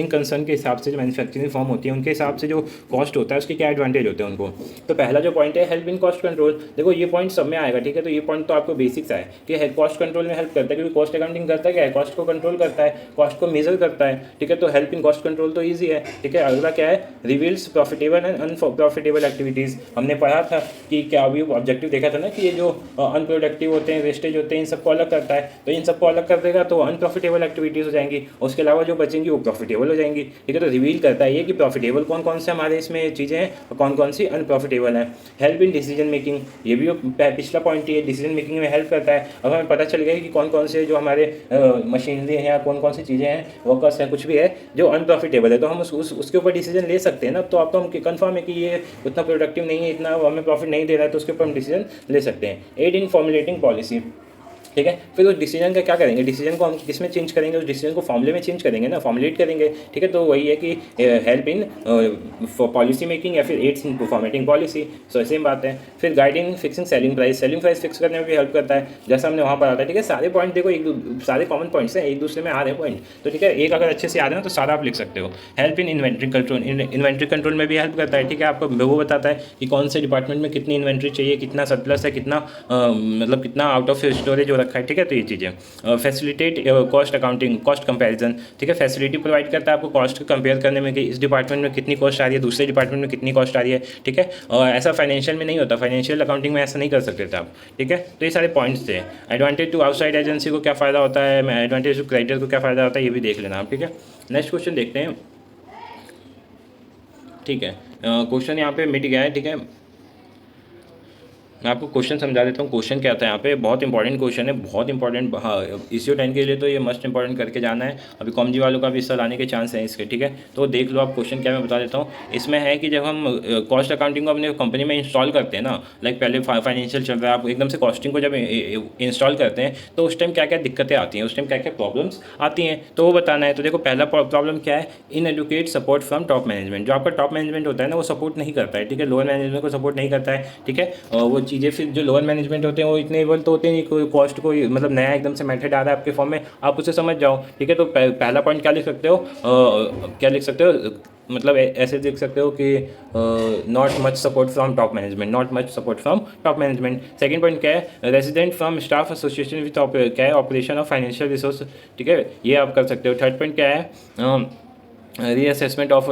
कंसर्न के हिसाब से, जो मैन्युफैक्चरिंग फॉर्म होती है उनके हिसाब से जो कॉस्ट होता है उसके क्या एडवांटेज होते हैं उनको। तो पहला जो पॉइंट है, हेल्प इन कॉस्ट कंट्रोल। देखो ये पॉइंट सब में आएगा। ठीक है, तो ये पॉइंट तो आपको बेसिक्स है कि कॉस्ट कंट्रोल में हेल्प करता है, क्योंकि कॉस्ट अकाउंटिंग करता है क्या है, कॉस्ट को कंट्रोल करता है, कॉस्ट को मेजर करता है। ठीक है, तो हेल्प इन कॉस्ट कंट्रोल तो ईजी है। ठीक है, अगला क्या है, reveals profitable and unprofitable activities. हमने पढ़ा था कि क्या अभी ऑब्जेक्टिव देखा था ना, कि ये जो अनप्रोडक्टिव होते हैं, वेस्टेज होते हैं, इन सबको अलग करता है। तो इन सबको अलग कर देगा तो अनप्रॉफिटेबल एक्टिविटीज़ हो जाएंगी, उसके अलावा जो बचेंगी वो प्रॉफिटेबल हो जाएंगी। ठीक है, तो रिवील करता है ये कि प्रॉफिटेबल कौन कौन से हमारे इसमें चीज़ें हैं और कौन कौन सी अनप्रॉफिटेबल हैं। हेल्प इन डिसीजन मेकिंग, ये भी पिछला पॉइंट ही है, डिसीजन मेकिंग में हेल्प करता है। अब हमें पता चल गया कि कौन कौन से जो हमारे मशीनरी हैं या कौन कौन सी चीज़ें हैं, वर्कर्स हैं, कुछ भी है जो अनप्रॉफिटेबल है, तो हम उसके ऊपर डिसीजन ले सकते हैं ना। तो अब तो हम कन्फर्म है कि ये उतना प्रोडक्टिव नहीं है, इतना हमें प्रॉफिट नहीं दे रहा है, तो उसके ऊपर हम डिसीजन ले सकते हैं। एड इन फॉर्मुलेटिंग पॉलिसी। ठीक है, फिर उस डिसीजन का क्या करेंगे, डिसीजन को हम किस में चेंज करेंगे, उस डिसीजन को फॉर्मूले में चेंज करेंगे ना, फॉर्मुलेट करेंगे। ठीक है, तो वही है कि हेल्प इन पॉलिसी मेकिंग या फिर एड्स इन फॉर्मेटिंग पॉलिसी। सो सेम बात है। फिर guiding fixing selling price fix करने में भी हेल्प करता है, जैसा हमने वहाँ पर आता है। ठीक है, सारे पॉइंट देखो, सारे कॉमन पॉइंट्स हैं, एक दूसरे में आ रहे हैं पॉइंट। तो ठीक है, एक अगर अच्छे से आ रहे हैं तो सारा आप लिख सकते हो। Help in inventory control, inventory control में भी हेल्प करता है। ठीक है, आपको वो बताता है कि कौन से डिपार्टमेंट में कितनी इन्वेंट्री चाहिए, कितना सरप्लस है, कितना मतलब कितना आउट ऑफ स्टोरेज हो रखा है। ठीक है, तो ये चीज़ facilitate cost accounting, cost comparison. ठीक है, फैसिलिटी प्रोवाइड करता है आपको कॉस्ट को कंपेयर करने में कि इस डिपार्टमेंट में कितनी कॉस्ट आ रही है, दूसरे डिपार्टमेंट में कितनी कॉस्ट आ रही है। ठीक है, और ऐसा फाइनेंशियल में नहीं होता, फाइनेंशियल अकाउंटिंग में ऐसा नहीं कर सकते थे आप। ठीक है, तो ये सारे पॉइंट्स थे। एडवांटेज टू आउटसाइड एजेंसी को क्या फ़ायदा होता है, एडवांटेज टू क्रेडिटर को क्या फ़ायदा होता है, ये भी देख लेना आप। ठीक है, नेक्स्ट क्वेश्चन देखते हैं। ठीक है, क्वेश्चन यहाँ पे मिट गया है। ठीक है, मैं आपको क्वेश्चन समझा देता हूँ। क्वेश्चन क्या था यहाँ पे, बहुत इंपॉर्टेंट क्वेश्चन है, बहुत इंपॉर्टेंट। हाँ, इसी 10 के लिए तो ये मस्ट इंपॉर्टेंट करके जाना है। अभी कॉमजी वालों का भी हिस्सा लाने के चांस हैं इसके। ठीक है, तो देख लो आप क्वेश्चन क्या, मैं बता देता हूँ। इसमें है कि जब हम कॉस्ट अकाउंटिंग को अपने कंपनी में इंस्टॉल करते हैं ना, लाइक पहले फाइनेंशियल चल रहा है, आप एकदम से कॉस्टिंग को जब इंस्टॉल करते हैं तो उस टाइम क्या क्या दिक्कतें आती हैं, उस टाइम क्या क्या प्रॉब्लम्स आती हैं, तो वो बताना है। तो देखो, पहला प्रॉब्लम क्या है, inadequate support from top management. जो आपका टॉप मैनेजमेंट होता है ना, वो सपोर्ट नहीं करता है। ठीक है, लोअर मैनेजमेंट को सपोर्ट नहीं करता है। ठीक है, वो चीज़ें फिर जो लोअर मैनेजमेंट होते हैं वो इतने एबल तो होते नहीं, कोई कॉस्ट को मतलब नया एकदम से मेथड आ रहा है आपके फॉर्म में, आप उसे समझ जाओ। ठीक है, तो पहला पॉइंट क्या लिख सकते हो, क्या लिख सकते हो, मतलब ऐसे लिख सकते हो कि not much support from top management, not much support from top management. Second point क्या है, resident from staff association with क्या है, ऑपरेशन ऑफ फाइनेंशियल रिसोर्स। ठीक है, ये आप कर सकते हो। थर्ड पॉइंट क्या है, रीअसेसमेंट ऑफ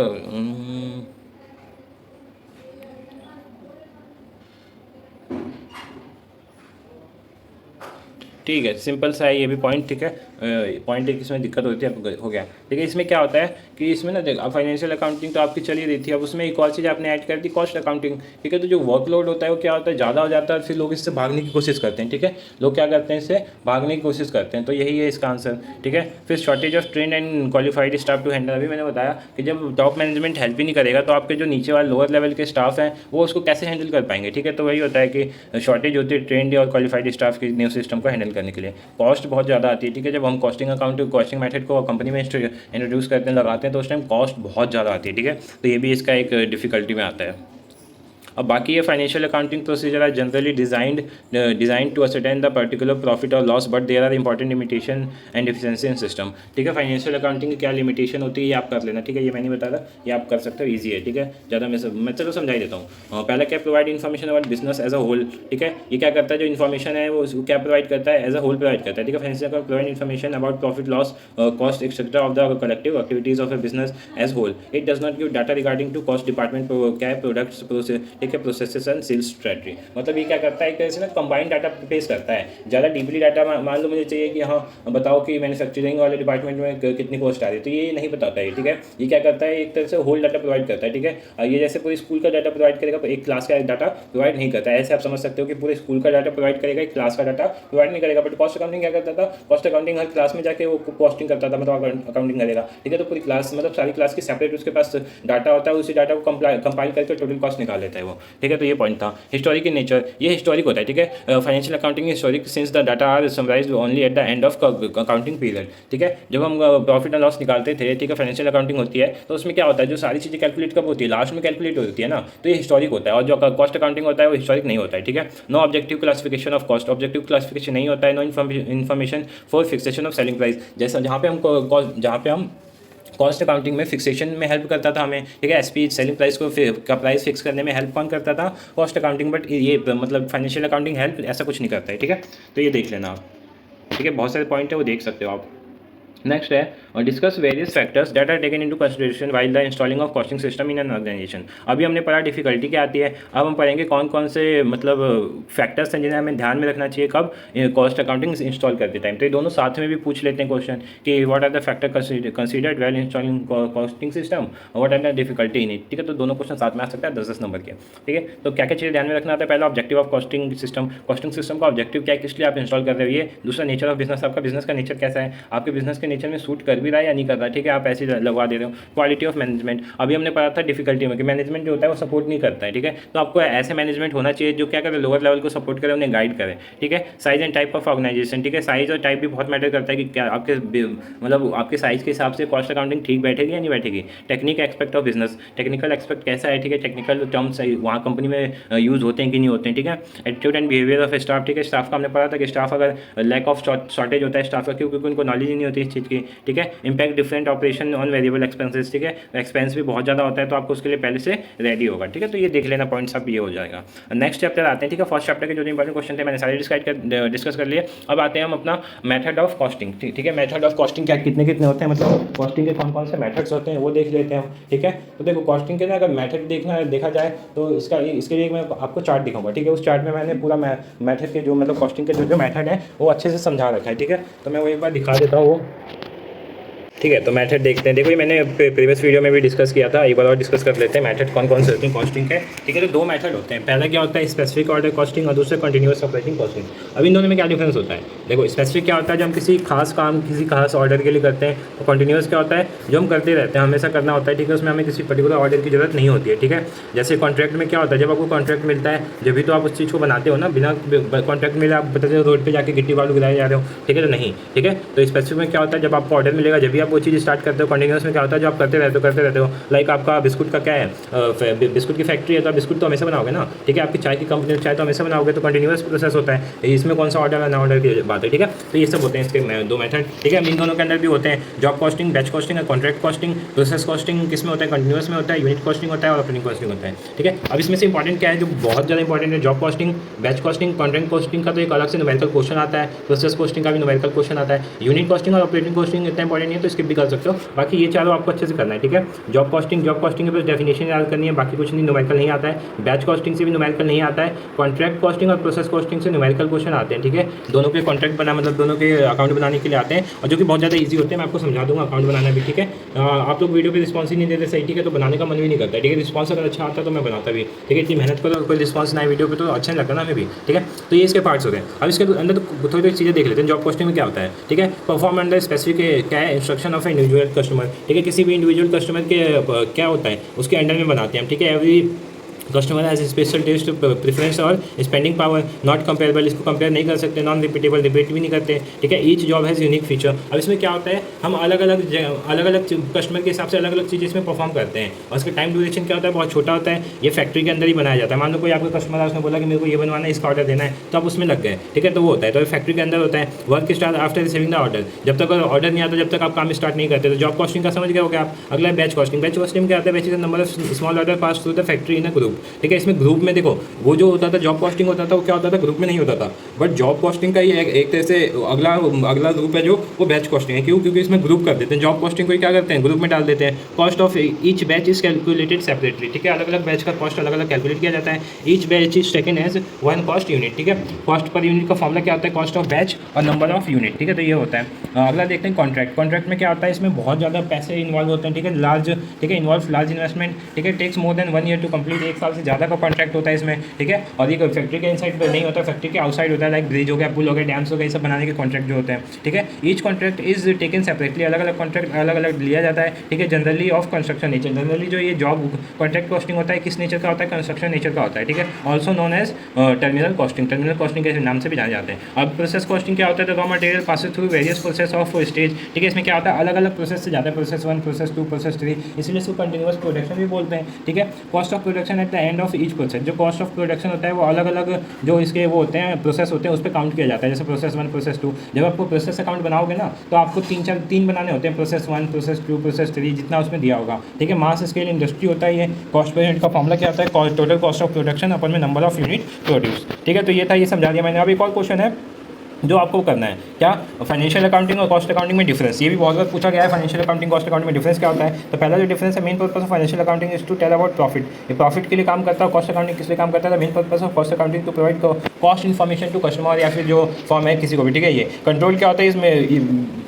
ठीक है, सिंपल सा है ये भी पॉइंट, ठीक है। पॉइंट एक इसमें दिक्कत होती है, हो गया। लेकिन इसमें क्या होता है कि इसमें ना देख, अब फाइनेंशियल अकाउंटिंग तो आपकी चली रही थी, अब उसमें एक और चीज़ आपने ऐड कर दी, कॉस्ट अकाउंटिंग, ठीक है। तो जो वर्कलोड होता है वो क्या होता है, ज़्यादा हो जाता है और फिर लोग इससे भागने की कोशिश करते हैं, ठीक है। लोग क्या करते हैं, इससे भागने की कोशिश करते हैं, तो यही है इसका आंसर, ठीक है। फिर shortage of train and qualified staff to handle, अभी मैंने बताया कि जब टॉप मैनेजमेंट हेल्प ही नहीं करेगा तो आपके जो नीचे वाले लोअर लेवल के स्टाफ हैं वो उसको कैसे हैंडल कर पाएंगे, ठीक है। तो वही होता है कि शॉर्टेज होती है ट्रेंड और क्वालिफाइड स्टाफ के न्यू सिस्टम को हैंडल करने के लिए। कॉस्ट बहुत ज़्यादा आती है, ठीक है। जब हम कॉस्टिंग मेथड को कंपनी में इंट्रोड्यूस करते हैं, लगाते हैं, तो उस टाइम कॉस्ट बहुत ज़्यादा आती है, ठीक है। तो ये भी इसका एक डिफिकल्टी में आता है। अब बाकी ये financial accounting procedure are generally design to ascertain the particular profit और loss, but there are important limitation and deficiency in system, ठीक है। फाइनेंशियल अकाउंटिंग की क्या लिमिटेशन होती है ये आप कर लेना, ठीक है। ये मैंने बताया था, ये आप कर सकते हो, ईजी है, ठीक है। ज़्यादा मैं चलो समझा ही देता हूँ। पहला क्या, provide information about business as a whole, ठीक है। ये क्या करता है, जो इन्फॉर्मेशन है वो क्या प्रोवाइड करता है, एज अ होल प्रोवाइड करता है, ठीक है। Financial account provide information about profit loss cost etcetera of the collective activities of a business as whole. It does not give data regarding to cost department, क्या है, products, ठीक है, processes and sales strategy. मतलब ये क्या करता है, एक तरह से ना कंबाइंड डाटा बेस करता है। ज़्यादा डीपली डाटा मान लो मुझे चाहिए कि हाँ बताओ कि मैन्युफैक्चरिंग वाले डिपार्टमेंट में कितनी कॉस्ट आ रही है, तो ये नहीं बताता है, ठीक है। ये क्या करता है, एक तरह से होल डाटा प्रोवाइड करता है, ठीक है। ये जैसे पूरे स्कूल का डाटा प्रोवाइड करेगा, एक क्लास का डाटा प्रोवाइड नहीं करता है, ऐसे आप समझ सकते हो कि पूरे स्कूल का डाटा प्रोवाइड करेगा, एक क्लास का डाटा प्रोवाइड नहीं करेगा। बट कॉस्ट अकाउंटिंग क्या करता था, कॉस्ट अकाउंटिंग हर क्लास में जाके वो कॉस्टिंग करता था, मतलब अकाउंटिंग करेगा, ठीक है। तो पूरी क्लास, मतलब सारी क्लास की सेपरेट उसके पास डाटा होता है, उसी डाटा को कंपाइल करके टोटल कॉस्ट निकाल लेता है वो, ठीक है। तो ये पॉइंट था। हिस्टोरिक इन नेचर, ये हिस्टोरिक होता है, ठीक है। Financial accounting historic since the data are summarised only at the end of accounting period, ठीक है। जब हम प्रॉफिट एंड लॉस निकालते थे, ठीक है, फाइनेंशियल अकाउंटिंग होती है, तो उसमें क्या होता है, जो सारी चीज़ें कैलकुलेट कब होती है, लास्ट में कैलकुलेट होती है ना, तो ये हिस्टोरिक होता है। और जो कॉस्ट अकाउंटिंग होता है वो हिस्टोरिक नहीं होता है, ठीक है। No objective classification of cost, objective classification नहीं होता है। No information for fixation of selling price, जैसा जहाँ पे हम कॉस्ट अकाउंटिंग में फिक्सेशन में हेल्प करता था हमें, ठीक है। एसपी सेलिंग प्राइस का प्राइस फिक्स करने में हेल्प कौन करता था, कॉस्ट अकाउंटिंग। बट ये मतलब फाइनेंशियल अकाउंटिंग हेल्प ऐसा कुछ नहीं करता है, ठीक है। तो ये देख लेना आप, ठीक है। बहुत सारे पॉइंट है वो देख सकते हो आप। नेक्स्ट है, और discuss various factors that are taken into consideration while the installing of costing system in an organisation. अभी हमने पढ़ा डिफिकल्टी क्या आती है, अब हम पढ़ेंगे कौन कौन से मतलब फैक्टर्स हैं जिन्हें हमें ध्यान में रखना चाहिए कब कॉस्ट अकाउंटिंग इंस्टॉल करते टाइम। तो ये दोनों साथ में भी पूछ लेते हैं क्वेश्चन कि what are the factor considered well installing costing system, what are the difficulty in it, ठीक है। तो दोनों क्वेश्चन साथ में आ सकता है 10-10 नंबर के, ठीक है। तो क्या क्या चीज़ें ध्यान में रखना आता है, पहला ऑब्जेक्टिव ऑफ कॉस्टिंग सिस्टम का ऑब्जेक्टिव क्या है, किस लिए आप इंस्टॉल कर रहे हो ये। दूसरा नेचर ऑफ बिजनेस, आपका बिजनेस का नेचर कैसा है, आपके बिजनेस के नेचर में सूट कर भी रहा है या नहीं कर रहा है, ठीक है, आप ऐसे लगवा दे रहे हो। क्वालिटी ऑफ मैनेजमेंट, अभी हमने पढ़ा था डिफिकल्टी में कि मैनेजमेंट जो होता है वो सपोर्ट नहीं करता है, ठीक है। तो आपको ऐसे मैनेजमेंट होना चाहिए जो क्या करे, लोअर लेवल को सपोर्ट करे, उन्हें गाइड करे, ठीक है। Size and type of organisation, ठीक है, साइज और टाइप भी बहुत मैटर करता है कि क्या आपके मतलब आपके साइज के हिसाब से कॉस्ट अकाउंटिंग ठीक बैठेगी या नहीं बैठेगी। Technique expect of business, technical expect कैसा है, ठीक है, टेक्निकल टर्म्स वहाँ कंपनी में यूज़ होते हैं कि नहीं होते हैं, ठीक है। Attitude and behaviour of staff, ठीक है, स्टाफ का हमने पढ़ा था कि स्टाफ अगर लैक ऑफ शॉर्टेज होता है स्टाफ का, क्योंकि उनको नॉलेज ही नहीं होती इस चीज़ की, ठीक है। Impact different operation on variable expenses, ठीक है, एक्सपेंस भी बहुत ज़्यादा होता है तो आपको उसके लिए पहले से रेडी होगा, ठीक है। तो ये देख लेना पॉइंट्स आप, ये हो जाएगा। नेक्स्ट चैप्टर आते हैं, ठीक है। फर्स्ट चैप्टर के जो इंपॉर्टेंट क्वेश्चन थे मैंने सारे डिस्कस कर लिए। अब आते हैं हम अपना मेथड ऑफ कॉस्टिंग, ठीक है। मेथड ऑफ कॉस्टिंग क्या कितने कितने होते हैं, मतलब कॉस्टिंग के कौन कौन से मेथड्स होते हैं वो देख लेते हैं हम, ठीक है। तो देखो कॉस्टिंग के ना अगर मेथड देखा जाए तो इसके लिए मैं आपको चार्ट दिखाऊंगा, ठीक है। उस चार्ट में मैंने पूरा मेथड के जो मतलब कॉस्टिंग के जो मेथड है वो अच्छे से समझा रखा है, ठीक है। तो मैं वो एक बार दिखा देता हूँ वो, ठीक है। तो मेथड देखते हैं, देखो ये मैंने प्रीवियस वीडियो में भी डिस्कस किया था, एक बार और डिस्कस कर लेते हैं मेथड कौन कौन से होते हैं कॉस्टिंग के, ठीक है। तो दो मेथड होते हैं, पहला क्या होता है स्पेसिफिक ऑर्डर कॉस्टिंग और दूसरा कंटिन्यूअस ऑपरेटिंग कॉस्टिंग। अब इन दोनों में क्या डिफरेंस होता है, देखो स्पेसिफिक क्या होता है जब हम किसी खास काम किसी खास ऑर्डर के लिए करते हैं, तो कंटिन्यूअस क्या होता है जो हम करते रहते हैं, हमेशा करना होता है, ठीक है। उसमें हमें किसी पर्टिकुलर ऑर्डर की जरूरत नहीं होती है, ठीक है। जैसे कॉन्ट्रैक्ट में क्या होता है, जब आपको कॉन्ट्रैक्ट मिलता है जब भी तो आप उस चीज़ को बनाते हो ना, बिना कॉन्ट्रैक्ट मिले आप बताते हो रोड पर जाकर गिट्टी बालू गिराए जा रहे हो, ठीक है, तो नहीं, ठीक है। तो स्पेसिफिक में क्या होता है जब आपको ऑर्डर मिलेगा जब भी आप वो चीज़ स्टार्ट करते हो। कंटिन्यूअस में क्या होता है जो आप करते रहते हो। लाइक आपका बिस्कुट का क्या है, बिस्कुट की फैक्ट्री है तो आप बिस्कुट तो हमेशा बनाओगे ना, ठीक है। आपकी चाय की कंपनी चाय तो हमेशा बनाओगे, तो कंटिन्यूअस प्रोसेस होता है। इसमें कौन सा ऑर्डर है ना ऑर्डर की बात है, ठीक है। तो ये सब होते हैं इसके दो मेथड, ठीक है। इन दोनों के अंदर भी होते हैं जॉब कॉस्टिंग, बैच कॉस्टिंग और कॉन्ट्रैक्ट कॉस्टिंग। प्रोसेस कॉस्टिंग किस में होता है, कंटिन्यूअस में होता है, यूनिट कॉस्टिंग होता है और ऑपरेटिंग कॉस्टिंग होता है, ठीक है। अब इसमें से इंपॉर्टेंट क्या है जो बहुत ज़्यादा इंपॉर्टेंट है, job costing, batch costing, contract costing का तो एक अलग से न्यूमेरिकल क्वेश्चन आता है, प्रोसेस कॉस्टिंग का भी न्यूमेरिकल क्वेश्चन आता है। यूनिट कॉस्टिंग और ऑपरेटिंग कॉस्टिंग इतना इंपॉर्टेंट नहीं है, तो स्किप भी कर सकते हो, बाकी ये चारों आपको अच्छे से करना है, ठीक है। जॉब कॉस्टिंग के बस डेफिनेशन याद करनी है, बाकी कुछ नहीं, न्यूमेरिकल नहीं आता है। बैच कॉस्टिंग से भी न्यूमेरिकल नहीं आता है। कॉन्ट्रैक्ट कॉस्टिंग और प्रोसेस कॉस्टिंग से न्यूमेरिकल क्वेश्चन आते हैं, ठीक है। दोनों के कॉन्ट्रैक्ट बना मतलब दोनों के अकाउंट बनाने के लिए आते हैं, और जो कि बहुत ज़्यादा ईजी होते हैं। मैं आपको समझा दूंगा अकाउंट बनाना भी, ठीक है। आप लोग वीडियो पे रिस्पॉन्स ही नहीं देते सही, ठीक है, तो बनाने का मन भी नहीं करता, ठीक है। रिस्पॉन्स अगर अच्छा आता तो मैं बनाता भी, ठीक है। इतनी मेहनत करो, कोई रिस्पॉन्स ना वीडियो पे तो अच्छा नहीं लगता ना हमें भी, ठीक है। तो ये इसके पार्ट्स होते हैं। अब इसके अंदर तो थोड़ी थोड़ी चीज़ें देख लेते हैं। जॉब कॉस्टिंग में क्या होता है, ठीक है। परफॉर्म अंडर स्पेसिफिक क्या है, इंस्ट्रक्शन ऑफ इंडिविजुअल कस्टमर, ठीक है। किसी भी इंडिविजुअल कस्टमर के क्या होता है उसके अंडर में बनाते हैं हम, ठीक है। Every customer has special test preference और स्पेंडिंग पावर, नॉट कंपेरेबल, इसको कंपेयर नहीं कर सकते, नॉन रिपीटेबल, रिपीट भी नहीं करते, ठीक है। Each job has unique feature. अब इसमें क्या होता है, हम अलग अलग कस्टमर के हिसाब से अलग अलग चीज़ें इसमें परफॉर्म करते हैं, और उसका टाइम ड्यूरेशन क्या होता है, बहुत छोटा होता है। ये फैक्ट्री के अंदर ही बनाया जाता है। मान लो कोई आपका कस्टमर है, उसने बोला कि मेरे को ये बनवाना है, इसका ऑर्डर देना है, तो आप उसमें लग गए, ठीक है। तो वो होता है, तो फैक्ट्री के अंदर होता है। Work start after receiving the order, जब तक ऑर्डर नहीं आता जब तक आप काम स्टार्ट नहीं करते। तो जॉब कॉस्टिंग का समझ गए हो क्या आप। अगला है बैच कॉस्टिंग। बैच कॉस्टिंग क्या आता है, batch is the number of small order pass through the factory in a group, ठीक है। इसमें ग्रुप में देखो, वो जो होता था जॉब कॉस्टिंग होता था वो क्या होता था, ग्रुप में नहीं होता था। बट जॉब कॉस्टिंग का ही एक तरह से अगला ग्रुप है जो वो बैच कॉस्टिंग है। क्यों, क्योंकि इसमें ग्रुप कर देते हैं। जॉब कॉस्टिंग को क्या करते हैं, ग्रुप में डाल देते हैं। Cost of each batch is calculated separately, ठीक है। अलग अलग बैच का कॉस्ट अलग अलग कैलकुलेट किया जाता है। Each batch is taken as one cost unit, ठीक है। कॉस्ट पर यूनिट का फॉर्मूला क्या होता है, कॉस्ट ऑफ बैच और नंबर ऑफ यूनिट, ठीक है। तो ये होता है। अगला देखते हैं कॉन्ट्रैक्ट। कॉन्ट्रैक्ट में क्या होता है, इसमें बहुत ज़्यादा पैसे इन्वॉल्व होते हैं, ठीक है। ठीक है, इन्वॉल्व लार्ज इन्वेस्टमेंट, ठीक है। Takes more than 1 year to complete, 1 साल से ज़्यादा का कॉन्ट्रैक्ट होता है इसमें, ठीक है। और ये फैक्ट्री के इनसाइड पर नहीं होता, फैक्ट्री के आउटसाइड होता है, लाइक ब्रिज हो गया, पुल हो गया, डैम्स हो गया, ये सब बनाने के कॉन्ट्रैक्ट जो होते हैं, ठीक है। Each contract is taken separately, अलग अलग कॉन्ट्रैक्ट अलग अलग लिया जाता है, ठीक है। Generally of construction nature, generally जो ये जॉब कॉन्ट्रैक्ट कॉस्टिंग होता है किस नेचर का होता है, कंस्ट्रक्शन नेचर का होता है, ठीक है। Also known as terminal costing, terminal costing के नाम से भी जाने जाते हैं। अब प्रोसेस कॉस्टिंग क्या होता है, raw material passes through various process of stage, ठीक है। इसमें क्या होता है, अलग अलग प्रोसेस से जाता है, प्रोसेस 1, प्रोसेस 2, प्रोसेस 3, इसलिए इसको कंटिन्यूअस प्रोडक्शन भी बोलते हैं, ठीक है। Cost of production at the end of each process, जो कॉस्ट ऑफ प्रोडक्शन होता है वो अलग अलग जो इसके वो होते हैं प्रोसेस होते हैं उस पर काउंट किया जाता है। जैसे प्रोसेस 1, प्रोसेस 2, जब आपको प्रोसेस अकाउंट बनाओगे ना तो आपको तीन बनाने होते हैं, प्रोसेस 1, प्रोसेस 2, प्रोसेस 3, जितना उसमें दिया होगा, ठीक है। मास स्केल इंडस्ट्री होता है ये। कॉस्ट पर यूनिट का फॉर्मूला क्या होता है, टोटल कॉस्ट ऑफ प्रोडक्शन अपन में नंबर ऑफ यूनिट प्रोड्यूस, ठीक है। तो ये था, ये समझा दिया मैंने। अब एक और क्वेश्चन है जो आपको करना है, क्या फाइनेंशियल अकाउंटिंग और कॉस्ट अकाउंटिंग में डिफरेंस। ये भी बहुत बार पूछा गया है, फाइनेंशियल अकाउंटिंग कॉस्ट अकाउंटिंग में डिफरेंस क्या होता है। तो पहला जो डिफरेंस है, main purpose of financial accounting is to tell about profit, ये प्रॉफिट के लिए काम करता है। कॉस्ट अकाउंटिंग किस लिए काम करता है, main purpose of cost accounting to provide cost information to customer या फिर जो फॉर्म है किसी को भी, ठीक है। ये कंट्रोल क्या होता है इसमें,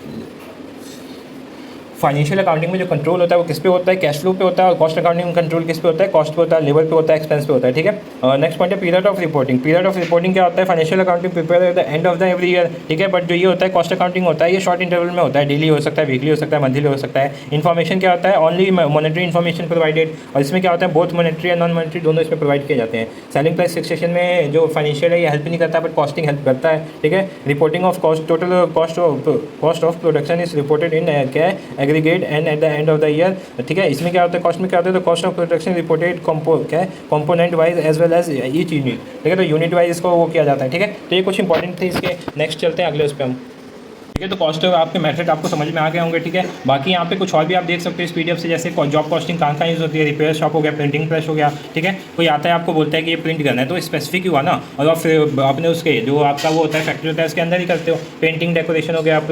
फाइनेंशियल अकाउंटिंग में जो कंट्रोल होता है वो किस पे होता है, कैश फ्लो पे होता है। और कॉस्ट अकाउंटिंग में कंट्रोल किस पे होता है, कॉस्ट पे होता है, लेबर पे होता है, एक्सपेंस पे होता है, ठीक है। नेक्स्ट पॉइंट है period of reporting. Period of reporting क्या होता है, financial accounting prepare eight the end of the every year, ठीक है। बट जो ये होता है कॉस्ट अकाउंटिंग होता है ये शॉर्ट इंटरवल में होता है, डेली हो सकता है, वीकली हो सकता है, मंथली हो सकता है। इन्फॉर्मेशन क्या होता है, ओनली मॉनेटरी इन्फॉर्मेशन प्रोवाइडेड, और इसमें क्या होता है बोथ मॉनेटरी और नॉन मॉनेटरी दोनों इसमें प्रोवाइड किए जाते हैं। सेलिंग प्राइस फिक्सेशन में जो फाइनेंशियल है ये हेल्प नहीं करता बट कॉस्टिंग हेल्प करता है, ठीक है। Reporting of cost, total cost of production is reported in क्या aggregate and at the end of the year, ठीक है। इसमें क्या होता है, कॉस्ट में क्या होता है, तो cost of production reported component wise as well as each unit, ठीक है। तो यूनिट वाइज इसको वो किया जाता है, ठीक है। तो ये कुछ इंपॉर्टेंट थे इसके। नेक्स्ट चलते हैं अगले उस पर हम, ठीक है। तो कॉस्ट आपके मेथड आपको समझ में आ गए होंगे, ठीक है। बाकी यहाँ पे कुछ और भी आप देख सकते हो इस पीडीएफ से, जैसे जॉब कॉस्टिंग कहाँ यूज़ होती है, रिपेयर शॉप हो गया, प्रिंटिंग प्रेस हो गया, ठीक है। कोई आता है आपको बोलता है कि ये प्रिंट करना है तो स्पेसिफिक हुआ ना, और आप फिर आपने उसके जो आपका वो होता है फैक्ट्री होता है उसके अंदर ही करते हो। पेंटिंग डेकोरेशन हो गया आप,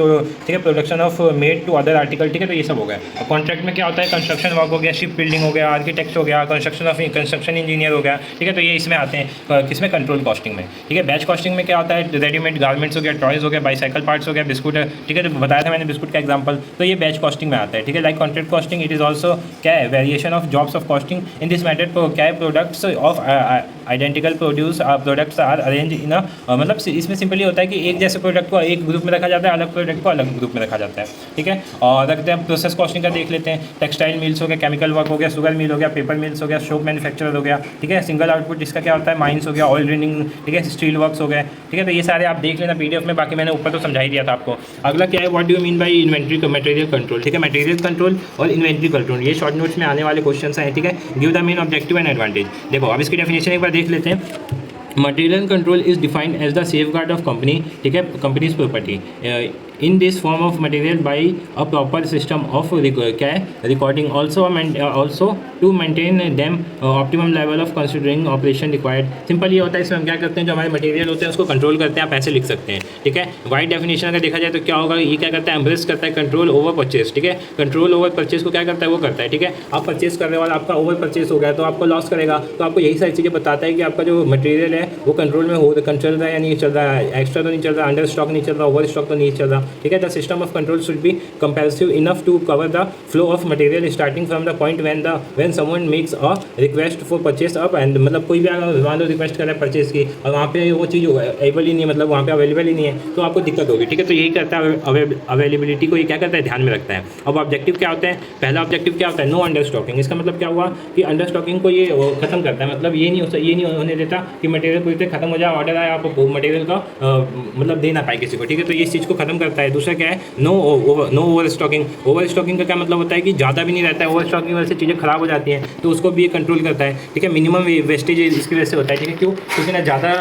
ठीक है। Production of made to other article, ठीक है। तो ये सब हो गया। और कॉन्ट्रैक्ट में क्या होता है, कंस्ट्रक्शन वर्क हो गया, शिप बिल्डिंग हो गया, आर्किटेक्ट हो गया, कंस्ट्रक्शन इंजीनियर हो गया, ठीक है। तो ये इसमें आते हैं किसमें, कंट्रोल कॉस्टिंग में, ठीक है। बैच कॉस्टिंग में क्या होता है, रेडीमेड गारमेंट्स हो गया, टॉयज़ हो गया, बाईसाइकिल पार्ट्स हो गया, बिस्कुट, ठीक है। तो बताया था मैंने बिस्कुट का एग्जांपल, तो ये बैच कॉस्टिंग में आता है, ठीक है। Like contract costing it is also क्या है, variation of jobs of costing in this method क्या है, products of identical produce products are arrange in मतलब इसमें सिंपली होता है कि एक जैसे प्रोडक्ट को एक ग्रुप में रखा जाता है, अलग प्रोडक्ट को अलग ग्रुप में रखा जाता है, ठीक है। और रखते हैं प्रोसेस कॉस्टिंग का देख लेते हैं। टेक्सटाइल मिल्स हो गया, केमिकल वर्क हो गया, शुगर मिल हो गया, पेपर मिल्स हो गया, सोप मैन्युफैक्चरर हो गया, ठीक है। सिंगल आउटपुट इसका क्या होता है, माइंस हो गया, ऑयल ड्रिलिंग, ठीक है, स्टील वर्क्स हो गए, ठीक है। तो ये सारे आप देख लेना पीडीएफ में, बाकी मैंने ऊपर तो समझा ही दिया था आपको। अगला क्या है, what do you mean by inventory material control, ठीक है। मटेरियल कंट्रोल और इन्वेंट्री कंट्रोल ये शॉर्ट नोट्स में आने वाले क्वेश्चन हैं, ठीक है। Give the main objective and advantage. देखो अब इसकी डेफिनेशन एक बार देख लेते हैं। Material control is defined as the safeguard of company, ठीक है, company's property in this form of material by a proper system of क्या है recording also to maintain them optimum level of considering operation required. Simple ये होता है, इसमें हम क्या करते हैं, जो हमारे मटेरियल होते हैं उसको कंट्रोल करते हैं, आप ऐसे लिख सकते हैं, ठीक है। वाइड डेफिनेशन अगर देखा जाए तो क्या होगा, ये क्या करता है, एम्ब्रेस करता है कंट्रोल ओवर परचेज, ठीक है। कंट्रोल ओवर परचेज को क्या करता है, वो करता है, ठीक है। आप परचेज करने वाला आपका ओवर परचेज हो गया तो आपको लॉस करेगा, तो आपको यही सारी चीज़ें बताता है कि आपका जो मटेरियल है वो कंट्रोल में हो, चल रहा है या नहीं चल रहा है, एक्स्ट्रा तो नहीं चल रहा, अंडर स्टॉक नहीं चल रहा, ओवर स्टॉक तो नहीं चल रहा, ठीक है। The system of control should be comparative enough to cover the flow of material starting from the point when someone makes a request for purchase up end, मतलब कोई भी अगर मान लो रिक्वेस्ट कर रहा है परचेज की और वहाँ पे वो चीज़ अवेलेबल ही नहीं है, मतलब वहाँ पे अवेलेबल ही नहीं है, तो आपको दिक्कत होगी, ठीक है। तो यही करता है, अवेलेबिलिटी को ये क्या करता है, ध्यान में रखता है। अब ऑब्जेक्टिव क्या होता है, पहला ऑब्जेक्टिव क्या होता है, नो अंडर स्टॉकिंग। इसका मतलब क्या हुआ कि अंडर स्टॉकिंग को ये खत्म करता है, मतलब ये नहीं होने देता कि मटेरियल पूरी तरह खत्म हो जाए, ऑर्डर आए आप मटेरियल का मतलब दे ना पाए किसी को, ठीक है। तो ये इस चीज़ को खत्म करता है। दूसरा क्या है, no overstocking. Overstocking का क्या मतलब होता है कि ज़्यादा भी नहीं रहता है, ओवर स्टॉकिंग की वजह से चीज़ें खराब हो जाती हैं, तो उसको भी ये कंट्रोल करता है, ठीक है। मिनिमम वेस्टेज इसकी वजह से होता है, ठीक है। क्यों, क्योंकि ना ज़्यादा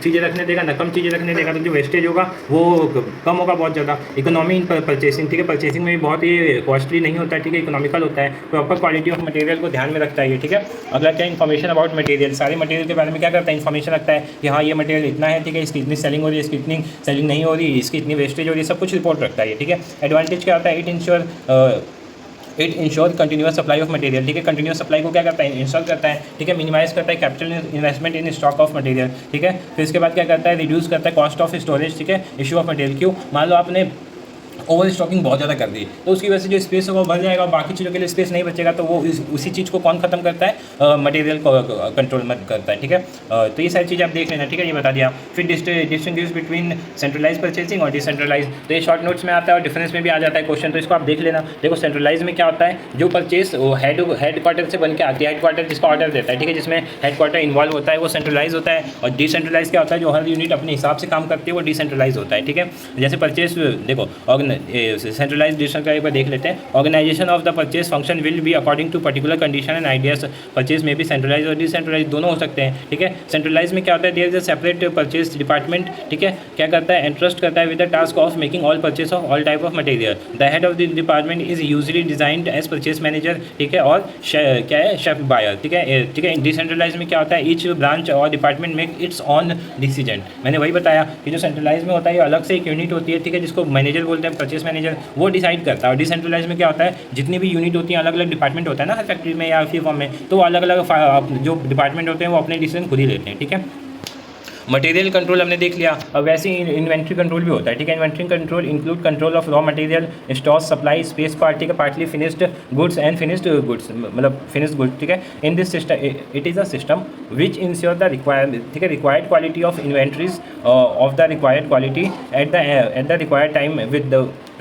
चीज़ें रखने देगा ना कम चीज़ें रखने देगा, तो जो वेस्टेज होगा वो कम होगा बहुत ज़्यादा। इकोनॉमी इन परचेसिंग, ठीक है, परचेसिंग में भी बहुत ही कॉस्टली नहीं होता है, ठीक है, इकोनॉमिकल होता है। प्रॉपर क्वालिटी ऑफ मटेरियल को ध्यान में रखता है ये, ठीक है। अगला क्या, इन्फॉर्मेशन अबाउट मटेरियल, सारे मटेरियल के बारे में क्या करता है, इन्फॉर्मेशन रखता है कि हाँ ये मटेरियल इतना है, ठीक है, इसकी इतनी सेलिंग हो रही है, इसकी इतनी सेलिंग नहीं हो रही, इसकी इतनी वेस्टेज हो रही है, सब कुछ रिपोर्ट रखता है ये, ठीक है। एडवांटेज क्या होता है, it ensure continuous supply of material, ठीक है। कंटिन्यूस सप्लाई को क्या करता है, इंश्योर करता है, ठीक है। मिनिमाइज करता है capital investment in stock of material, ठीक है। फिर इसके बाद क्या करता है, रिड्यूस करता है कॉस्ट ऑफ स्टोरेज, ठीक है, इशू ऑफ मटेरियल। क्यों, मान लो आपने ओवर स्टॉकिंग बहुत ज़्यादा कर दी तो उसकी वजह से जो स्पेस होगा वो भर जाएगा और बाकी चीज़ों के लिए स्पेस नहीं बचेगा, तो वो उसी चीज़ को कौन खत्म करता है, मटेरियल को कंट्रोल में करता है, ठीक है। तो ये सारी चीज़ें आप देख लेना, ठीक है, ये बता दिया। फिर डिस्टिंग्विश बिटवीन सेंट्रलाइज परचेसिंग और डिसेंट्रलाइज, तो ये शॉर्ट नोट्स में आता है और डिफरेंस में भी आ जाता है क्वेश्चन, तो इसको आप देख लेना। देखो सेंट्रलाइज में क्या होता है, जो परचेस हेड क्वार्टर से बन के आती है, हेड क्वार्टर जिसका ऑर्डर देता है, ठीक है, जिसमें हेड क्वार्टर इन्वॉल्व होता है वो सेंट्रलाइज होता है। और डिसेंट्रलाइज क्या होता है, जो हर यूनिट अपने हिसाब से काम करती है वो डिसेंट्रलाइज होता है, ठीक है। जैसे परचेस देखो सेंट्रलाइज डिसेंट्रलाइज पर देख लेते हैं। Organisation of the purchase function will be according to particular condition and ideas. Purchase में भी सेंट्रलाइज और डिसेंट्रलाइज दोनों हो सकते हैं, ठीक है। सेंट्रलाइज में क्या होता है, there is a separate purchase department, ठीक है, क्या करता है, एंट्रस्ट करता है with the task of making all purchase of all type of material. The head of the department is usually designed as purchase manager, ठीक है, और क्या है, शेफ बायर, ठीक है, ठीक है। डिसेंट्रलाइज में क्या होता है, ईच ब्रांच और department make it's on decision. मैंने वही बताया कि जो सेंट्रलाइज में होता है ये अलग से एक यूनिट होती है, ठीक है, जिसको मैनेजर बोलते हैं, परचेज मैनेजर, वो डिसाइड करता है। और डिसेंट्रलाइज में क्या होता है, जितनी भी यूनिट होती हैं, अलग अलग डिपार्टमेंट होता है ना हर फैक्ट्री में या फिर फॉर्म में, तो अलग अलग जो डिपार्टमेंट होते हैं वो अपने डिसीजन खुद ही लेते हैं, ठीक है। मटेरियल कंट्रोल हमने देख लिया। अब वैसे ही इन्वेंट्री कंट्रोल भी होता है, ठीक है। Inventory control include control of raw material, stock, supply, space part, ठीक है, partly finished goods and finished goods, मतलब फिनिश्ड गुड्स, ठीक है। In this system it is a system which ensure the required, ठीक है, required quality of inventories of the required quality at the required time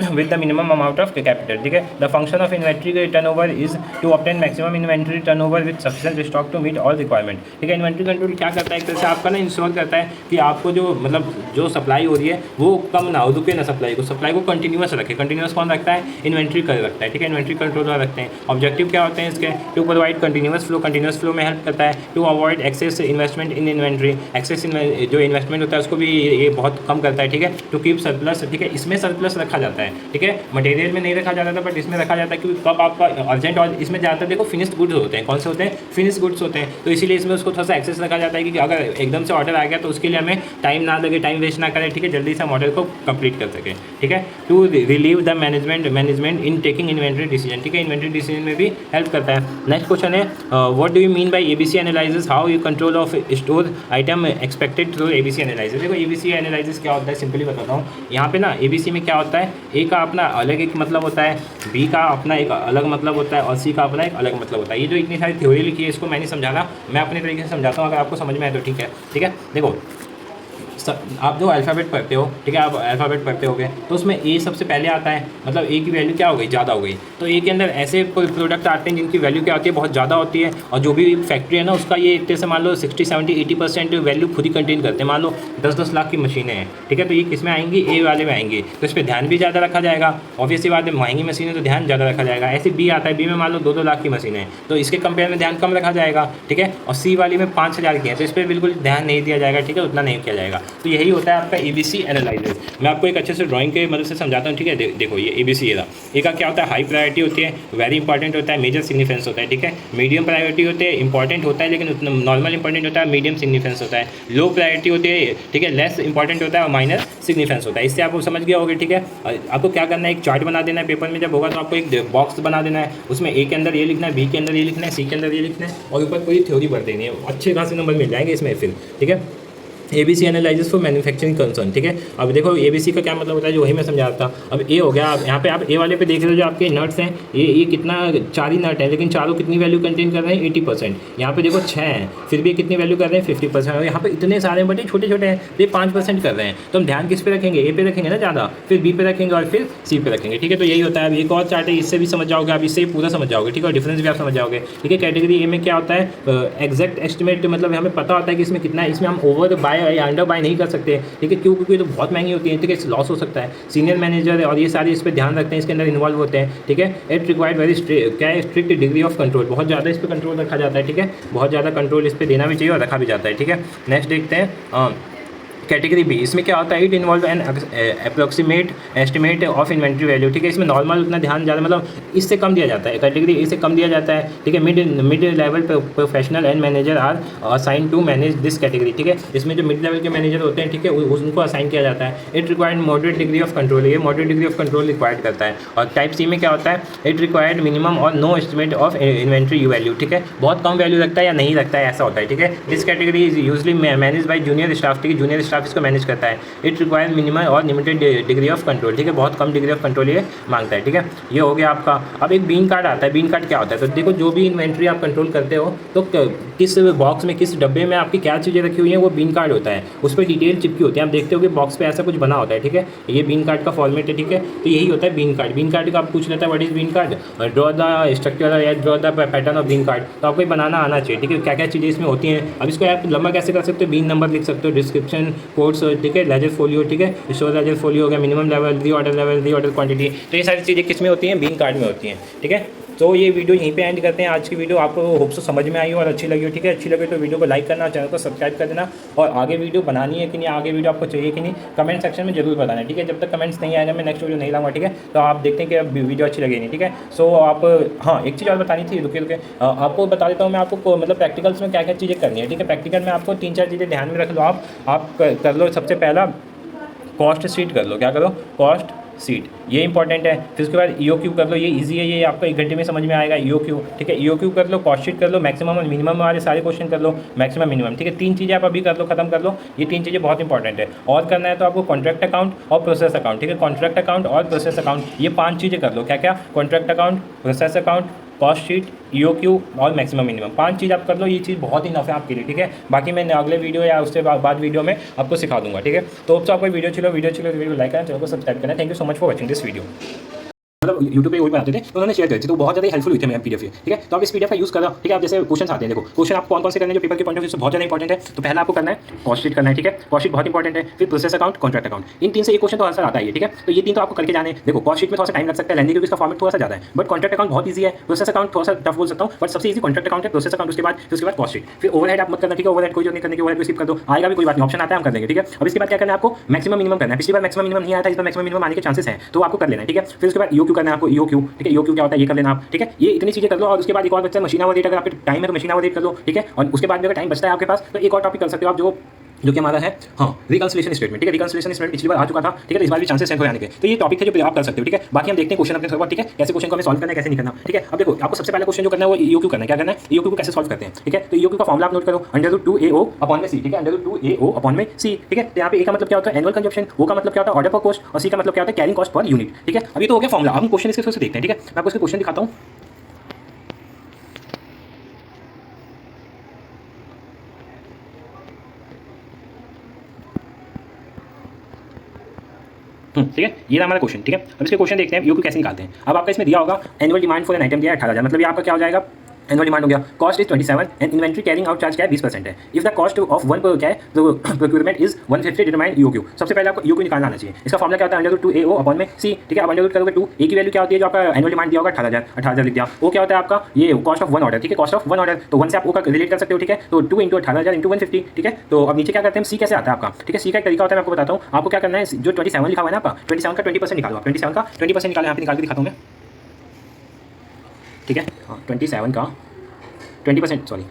with the minimum amount of capital, ठीक है। The function of inventory turnover is to obtain maximum inventory turnover with sufficient stock to meet all requirement, ठीक है। Inventory control क्या करता है, एक तरह से आपका ना इंश्योर करता है कि आपको जो मतलब जो सप्लाई हो रही है वो कम ना हो, रुके ना सप्लाई को कंटिन्यूस रखे। कंटिन्यूस कौन रखता है, इन्वेंट्री कर रखता है, ठीक है, इन्वेंट्री कंट्रोलर रखते हैं। ऑब्जेक्टिव क्या होते हैं इसके, टू प्रोवाइड कंटिन्यूस फ्लो में हेल्प करता है, to avoid excess investment in inventory, excess जो इन्वेस्टमेंट होता है उसको भी ये बहुत कम करता है, ठीक है। टू कीप सरप्लस, ठीक है, इसमें सरप्लस रखा जाता है, ठीक है, मटेरियल में नहीं रखा जाता था बट इसमें रखा जाता है क्योंकि कब आपका अर्जेंट, और इसमें ज़्यादातर देखो फिनिश्ड गुड्स होते हैं, कौन से होते हैं, फिनिश्ड गुड्स होते हैं, तो इसीलिए इसमें उसको थोड़ा सा एक्सेस रखा जाता है कि अगर एकदम से ऑर्डर आ गया तो उसके लिए हमें टाइम ना लगे, टाइम वेस्ट ना करें, ठीक है, जल्दी से हम ऑर्डर को कंप्लीट कर सकें, ठीक है। To relieve the management in taking inventory decision, ठीक है, इन्वेंट्री डिसीजन में भी हेल्प करता है। नेक्स्ट क्वेश्चन है, what do you mean by A B C analysis, how you control of store item expected through A B C analysis. देखो एबीसी एनालिसिस क्या होता है, सिंपली बताता हूँ। यहाँ पे ना एबीसी में क्या होता है, ए का अपना अलग एक मतलब होता है, बी का अपना एक अलग मतलब होता है और सी का अपना एक अलग मतलब होता है। ये जो इतनी सारी थ्योरी लिखी है इसको मैं नहीं समझाना, मैं अपने तरीके से समझाता हूँ, अगर आपको समझ में आए तो ठीक है, ठीक है। देखो आप जो अल्फ़ाबेट पढ़ते हो, ठीक है, आप अल्फ़ाबेट पढ़ते होगे तो उसमें ए सबसे पहले आता है, मतलब ए की वैल्यू क्या हो गई, ज़्यादा हो गई। तो ए के अंदर ऐसे प्रोडक्ट आते हैं जिनकी वैल्यू क्या होती है, बहुत ज़्यादा होती है, और जो भी फैक्ट्री है ना उसका ये एक तरह से मान लो 60, 70, 80% वैल्यू खुद ही कंटेन करते हैं। मान लो 10-10 लाख की मशीनें हैं, ठीक है, तो ये किस में आएंगी, ए वाले में आएंगी, तो इस पर ध्यान भी ज़्यादा रखा जाएगा। ऑब्वियसली बात है, महंगी मशीनें तो ध्यान ज़्यादा रखा जाएगा। ऐसे बी आता है, बी में मान लो 2-2 लाख की मशीनें हैं, तो इसके कंपेयर में ध्यान कम रखा जाएगा, ठीक है, और सी वाली में 5,000 की है, तो इस पर बिल्कुल ध्यान नहीं दिया जाएगा, ठीक है, उतना नहीं किया जाएगा। तो यही होता है आपका ABC एनालिसिस। मैं आपको एक अच्छे से ड्राइंग के मदद से समझाता हूँ, ठीक है। देखो ये ABC है, ए का क्या होता है, हाई प्रायोरिटी होती है, वेरी इंपॉर्टेंट होता है, मेजर सिग्निफिकेंस होता है, ठीक है। मीडियम प्रायोरिटी होते हैं, इंपॉर्टेंट होता है लेकिन उतना नॉर्मल इंपॉर्टेंट होता है, मीडियम सिग्निफिकेंस होता है। लो प्रायोरिटी होती है, ठीक है, लेस इंपॉर्टेंट होता है और माइनर सिग्निफिकेंस होता है। इससे आपको समझ गया होगा, ठीक है। आपको क्या करना है, एक चार्ट बना देना है पेपर में, जब होगा तो आपको एक बॉक्स बना देना है, उसमें ए के अंदर ये लिखना है, बी के अंदर ये लिखना है, सी के अंदर ये लिखना है, और ऊपर पूरी थ्योरी भर देनी है। अच्छे खासे नंबर मिल जाएंगे इसमें फिर, ठीक है। ABC analysis for manufacturing concern, ठीक है। अब देखो ABC का क्या मतलब होता है, जो वही मैं समझा रहा था। अब ए हो गया, अब यहाँ पे आप ए वाले पे देख रहे हो जो आपके नट्स हैं, ये कितना 4 ही नट है, लेकिन चारों कितनी वैल्यू कंटेन कर रहे हैं, 80%। यहाँ पे देखो 6 हैं, फिर भी कितनी वैल्यू कर रहे हैं, 50%। और यहाँ पे इतने सारे बटे छोटे छोटे हैं, तो ये 5% कर रहे हैं। तो हम ध्यान किस पे रखेंगे, ए पे रखेंगे ना ज़्यादा, फिर बी पे रखेंगे और फिर सी पे रखेंगे, ठीक है। तो यही होता है। अब एक और चार्ट है, इससे भी समझ जाओगे आप, इससे पूरा समझ जाओगे, ठीक है, और डिफरेंस भी आप समझ जाओगे, ठीक है। कैटेगरी ए में क्या होता है, एग्जैक्ट एस्टिमेट, मतलब हमें पता होता है कि इसमें कितना है, इसमें हम ओवर बाय या अंडर बाय नहीं कर सकते, ठीक है, क्यों, क्योंकि तो बहुत महंगी होती है, ठीक है, लॉस हो सकता है। सीनियर मैनेजर और ये सारे इस पर ध्यान रखते हैं, इसके अंदर इन्वॉल्व होते हैं, ठीक है। It required very strict degree of control, बहुत ज़्यादा इस पर कंट्रोल रखा जाता है, ठीक है, बहुत ज़्यादा कंट्रोल इस पर देना भी चाहिए और रखा भी जाता है, ठीक है। नेक्स्ट देखते हैं कैटेगरी बी। इसमें क्या होता है, it involve N approximate estimate of inventory value, ठीक है। इसमें नॉर्मल उतना ध्यान ज़्यादा, मतलब इससे कम दिया जाता है, कैटेगरी ए से कम दिया जाता है, ठीक है। Mid level professional and manager are assign to manage this category, ठीक है। इसमें जो मिड लेवल के मैनेजर होते हैं, ठीक है, उनको असाइन किया जाता है। It required moderate degree of control, ये moderate degree of control required करता है। और टाइप सी में क्या होता है, इट रिक्वायर्ड मिनिमम और no estimate of inventory value, ठीक है, बहुत कम वैल्यू रखता है या नहीं रखता है, ऐसा होता है, ठीक है। This category is usually manage by junior staff, ठीक है, जूनियर स्टाफ इसको मैनेज करता है। इट रिक्वायर मिनिमम और लिमिटेड डिग्री ऑफ कंट्रोल, ठीक है, बहुत कम डिग्री ऑफ कंट्रोल ये मांगता है, ठीक है। ये हो गया आपका। अब एक बीन कार्ड आता है। बीन कार्ड क्या होता है, तो देखो जो भी इन्वेंट्री आप कंट्रोल करते हो, तो किस बॉक्स में, किस डब्बे में आपकी क्या चीज़ें रखी हुई हैं, वो बीन कार्ड होता है, उस पर डिटेल चिपकी होती है। आप देखते हो कि बॉक्स पे ऐसा कुछ बना होता है, ठीक है, ये बीन कार्ड का फॉर्मेट है, ठीक है। तो यही होता है बीन कार्ड। बीन कार्ड का आप पूछ लेता है what is bin card, draw the structure या draw the pattern of bin card, तो आपको बनाना आना चाहिए, ठीक है, क्या क्या चीज़ें इसमें होती हैं। अब इसको आप लंबा कैसे कर सकते हो, बीन नंबर लिख सकते हो, डिस्क्रिप्शन कोड्स, ठीक है, लेजर फोलियो, ठीक है, स्टोर लेजर फोलियो हो गया, मिनिमम लेवल, री ऑर्डर क्वांटिटी, तो ये सारी चीज़ें किस में होती हैं, बीन कार्ड में होती हैं, ठीक है। तो ये वीडियो यहीं पे एंड करते हैं। आज की वीडियो आपको होप से समझ में आई हो और अच्छी लगी हो, ठीक है। अच्छी लगे तो वीडियो को लाइक करना, चैनल को सब्सक्राइब कर देना, और आगे वीडियो बनानी है कि नहीं, आगे वीडियो आपको चाहिए कि नहीं, कमेंट सेक्शन में जरूर बताना, ठीक है। जब तक कमेंट्स नहीं आएगा मैं नेक्स्ट वीडियो नहीं लाऊंगा, ठीक है। तो आप देखते हैं कि अब वीडियो अच्छी लगी नहीं, ठीक है। सो आप, हाँ, एक चीज़ और बतानी थी, रुके आपको बता देता हूँ मैं आपको, मतलब प्रैक्टिकल्स में क्या क्या चीज़ें करनी है, ठीक है। प्रैक्टिकल में आपको 3-4 चीज़ें ध्यान में रख लो, आप कर लो। सबसे पहला कॉस्ट शीट कर लो, क्या करो, कॉस्ट सीट, ये इंपॉर्टेंट है। फिर उसके बाद EOQ कर लो, ये इजी है, ये आपको 1 घंटे में समझ में आएगा। EOQ, ठीक है, EOQ कर लो, कॉस्ट शीट कर लो, मैक्सिमम और मिनिमम वाले सारे क्वेश्चन कर लो, मैक्सिमम मिनिमम, ठीक है। 3 चीज़ें आप अभी कर लो, खत्म कर लो, ये 3 चीज़ें बहुत इंपॉर्टेंट है। और करना है तो आपको कॉन्ट्रैक्ट अकाउंट और प्रोसेस अकाउंट, ठीक है, कॉन्ट्रैक्ट अकाउंट और प्रोसेस अकाउंट, ये 5 चीज़ें कर लो। क्या क्या, contract account, process account, cost sheet, EOQ और मैक्सिमम मिनिमम, 5 चीज़ आप कर लो। ये चीज़ बहुत ही इनफ है आपके लिए, ठीक है। बाकी मैं अगले वीडियो या उससे बाद वीडियो में आपको सिखा दूंगा, ठीक है। तो आपको वीडियो चलो वीडियो लाइक करना, चैनल को सब्सक्राइब करना। Thank you so much for watching this video. मतलब यूट्यूब पे वही बनाते थे, तो उन्होंने शेयर करी थी, तो बहुत ज़्यादा हेल्पफुल हुई थी मेरे PDF, ठीक है। तो आप इस PDF का यूज़ करो, ठीक है। आप जैसे क्वेश्चन आते हैं, देखो क्वेश्चन आप कौन कौन से करने, जो पेपर के पॉइंट ऑफ व्यू से बहुत ज़्यादा इंपॉर्टेंट है। तो पहला आपको करना है कॉस्ट शीट करना है, ठीक है, कॉस्ट शीट बहुत इंपॉर्टेंट है। फिर प्रोसेस अकाउंट, कॉन्ट्रैक्ट अकाउंट, इन 3 से एक क्वेश्चन तो आंसर आता है, ठीक है। तो ये 3 तो आपको करके जाने। देखो कॉस्ट शीट में थोड़ा सा टाइम लग सकता है, लेंदी, क्योंकि इसका फॉर्मेट थोड़ा सा ज़्यादा है, बट कॉन्ट्रैक्ट अकाउंट बहुत ईजी है। प्रोसेस अकाउंट थोड़ा सा टफ बोल सकता हूँ, बट सबसे ईजी कॉन्ट्रैक्ट अकाउंट है, प्रोसेस अकाउंट उसके बाद कॉस्ट शीट। फिर ओवरहेड आप मत करना, ठीक है, ओवरहेड कोई जो नहीं करने की, ओवरहेड को स्किप कर दो, आएगा भी कोई बात नहीं, ऑप्शन आता है, हम कर देंगे, ठीक है। अब इसके बाद क्या करना है, आपको मैक्सिमम मिनिमम करना है। पिछली बार मैक्सिमम मिनिमम नहीं आया था, इस बार मैक्सिमम मिनिमम आने के चांसेस हैं, तो आपको कर लेना है, ठीक है। फिर उसके बाद EOQ करना है आपको, EOQ, ठीक है, EOQ क्या होता है ये कर लेना आप, ठीक है। ये इतनी चीज़ें कर लो। और उसके बाद एक और बच्चा मशीन आवर रेट, अगर आपके टाइम है तो मशीन आवर रेट कर लो, ठीक है। और उसके बाद भी अगर टाइम बचता है आपके पास, तो एक और टॉपिक कर सकते हो आप, जो कि हमारा है, हाँ, रिकंसिलिएशन स्टेटमेंट, ठीक है। रिकंसिलिएशन स्टेटमेंट पिछली बार आ चुका था, ठीक है, तो इस बार भी चांसेस हैं हो जाने के। तो ये टॉपिक है जो आप कर सकते हो, ठीक है। बाकी हम देखते हैं क्वेश्चन अपने सब, ठीक है, कैसे क्वेश्चन को हमें सॉल्व करना है, कैसे नहीं करना, ठीक है। अब देखो आपको सबसे पहला क्वेश्चन जो करना है वो EOQ करना है। क्या करना है, EOQ को कैसे सॉल्व करते हैं, ठीक है। तो EOQ का फॉर्मुला आप नोट करो, √2AO अपॉन में C, ठीक है, √2AO अपॉन में C, ठीक है। तो यहाँ पे A का मतलब क्या होता है, एनुअल कंजप्शन, O का मतलब क्या होता है, ऑर्डर पर कॉस्ट, और C का मतलब क्या होता है, कैरिंग कॉस्ट पर यूनिट, ठीक है। अभी तो हो गया फॉर्मुला। हम क्वेश्चन इसके थ्रू से देखते हैं, ठीक है। मैं आपको इसके क्वेश्चन दिखाता हूँ। ठीक है, ये रहा हमारा क्वेश्चन। ठीक है, अब इसके क्वेश्चन देखते हैं ईओक्यू कैसे निकालते हैं। अब आपका इसमें दिया होगा annual demand for an item दिया है 18,000, मतलब ये आपका क्या हो जाएगा, एनुअल डिमांड हो गया। Cost is 27 and inventory carrying out charge क्या है 20% है। If the cost of one क्या है तो प्रोक्यूरमेंट इज 150 डिटरमाइन ईओक्यू। सबसे पहले आपको ईओक्यू निकालना आना चाहिए। इसका फॉर्मूला क्या होता है, √2AO अपॉन में C। ठीक है, अब √ करोगे 2 A की वैल्यू क्या होती है, जो आपका एनुअल डिमांड दिया होगा 18,000 लिख दिया। वो क्या होता है आपका, ये कॉस्ट ऑफ वन ऑर्डर। ठीक है, कॉस्ट ऑफ वन ऑर्डर, तो 1 से आप O का रिलेट कर सकते हो। ठीक है, तो 2 × 18,000 × 150। ठीक है, तो अब नीचे क्या करते हैं, C कैसे आता है आपका। ठीक है, C का एक तरीका होता है, मैं आपको बताता हूँ। आपको क्या करना है, जो 27 लिखा हुआ है ना आपका, 27 का 20% निकालो आप। 27 का 20% निकालो, यहाँ पे निकाल के दिखाता हूँ मैं। ठीक है, हाँ 27 का 20%, सॉरी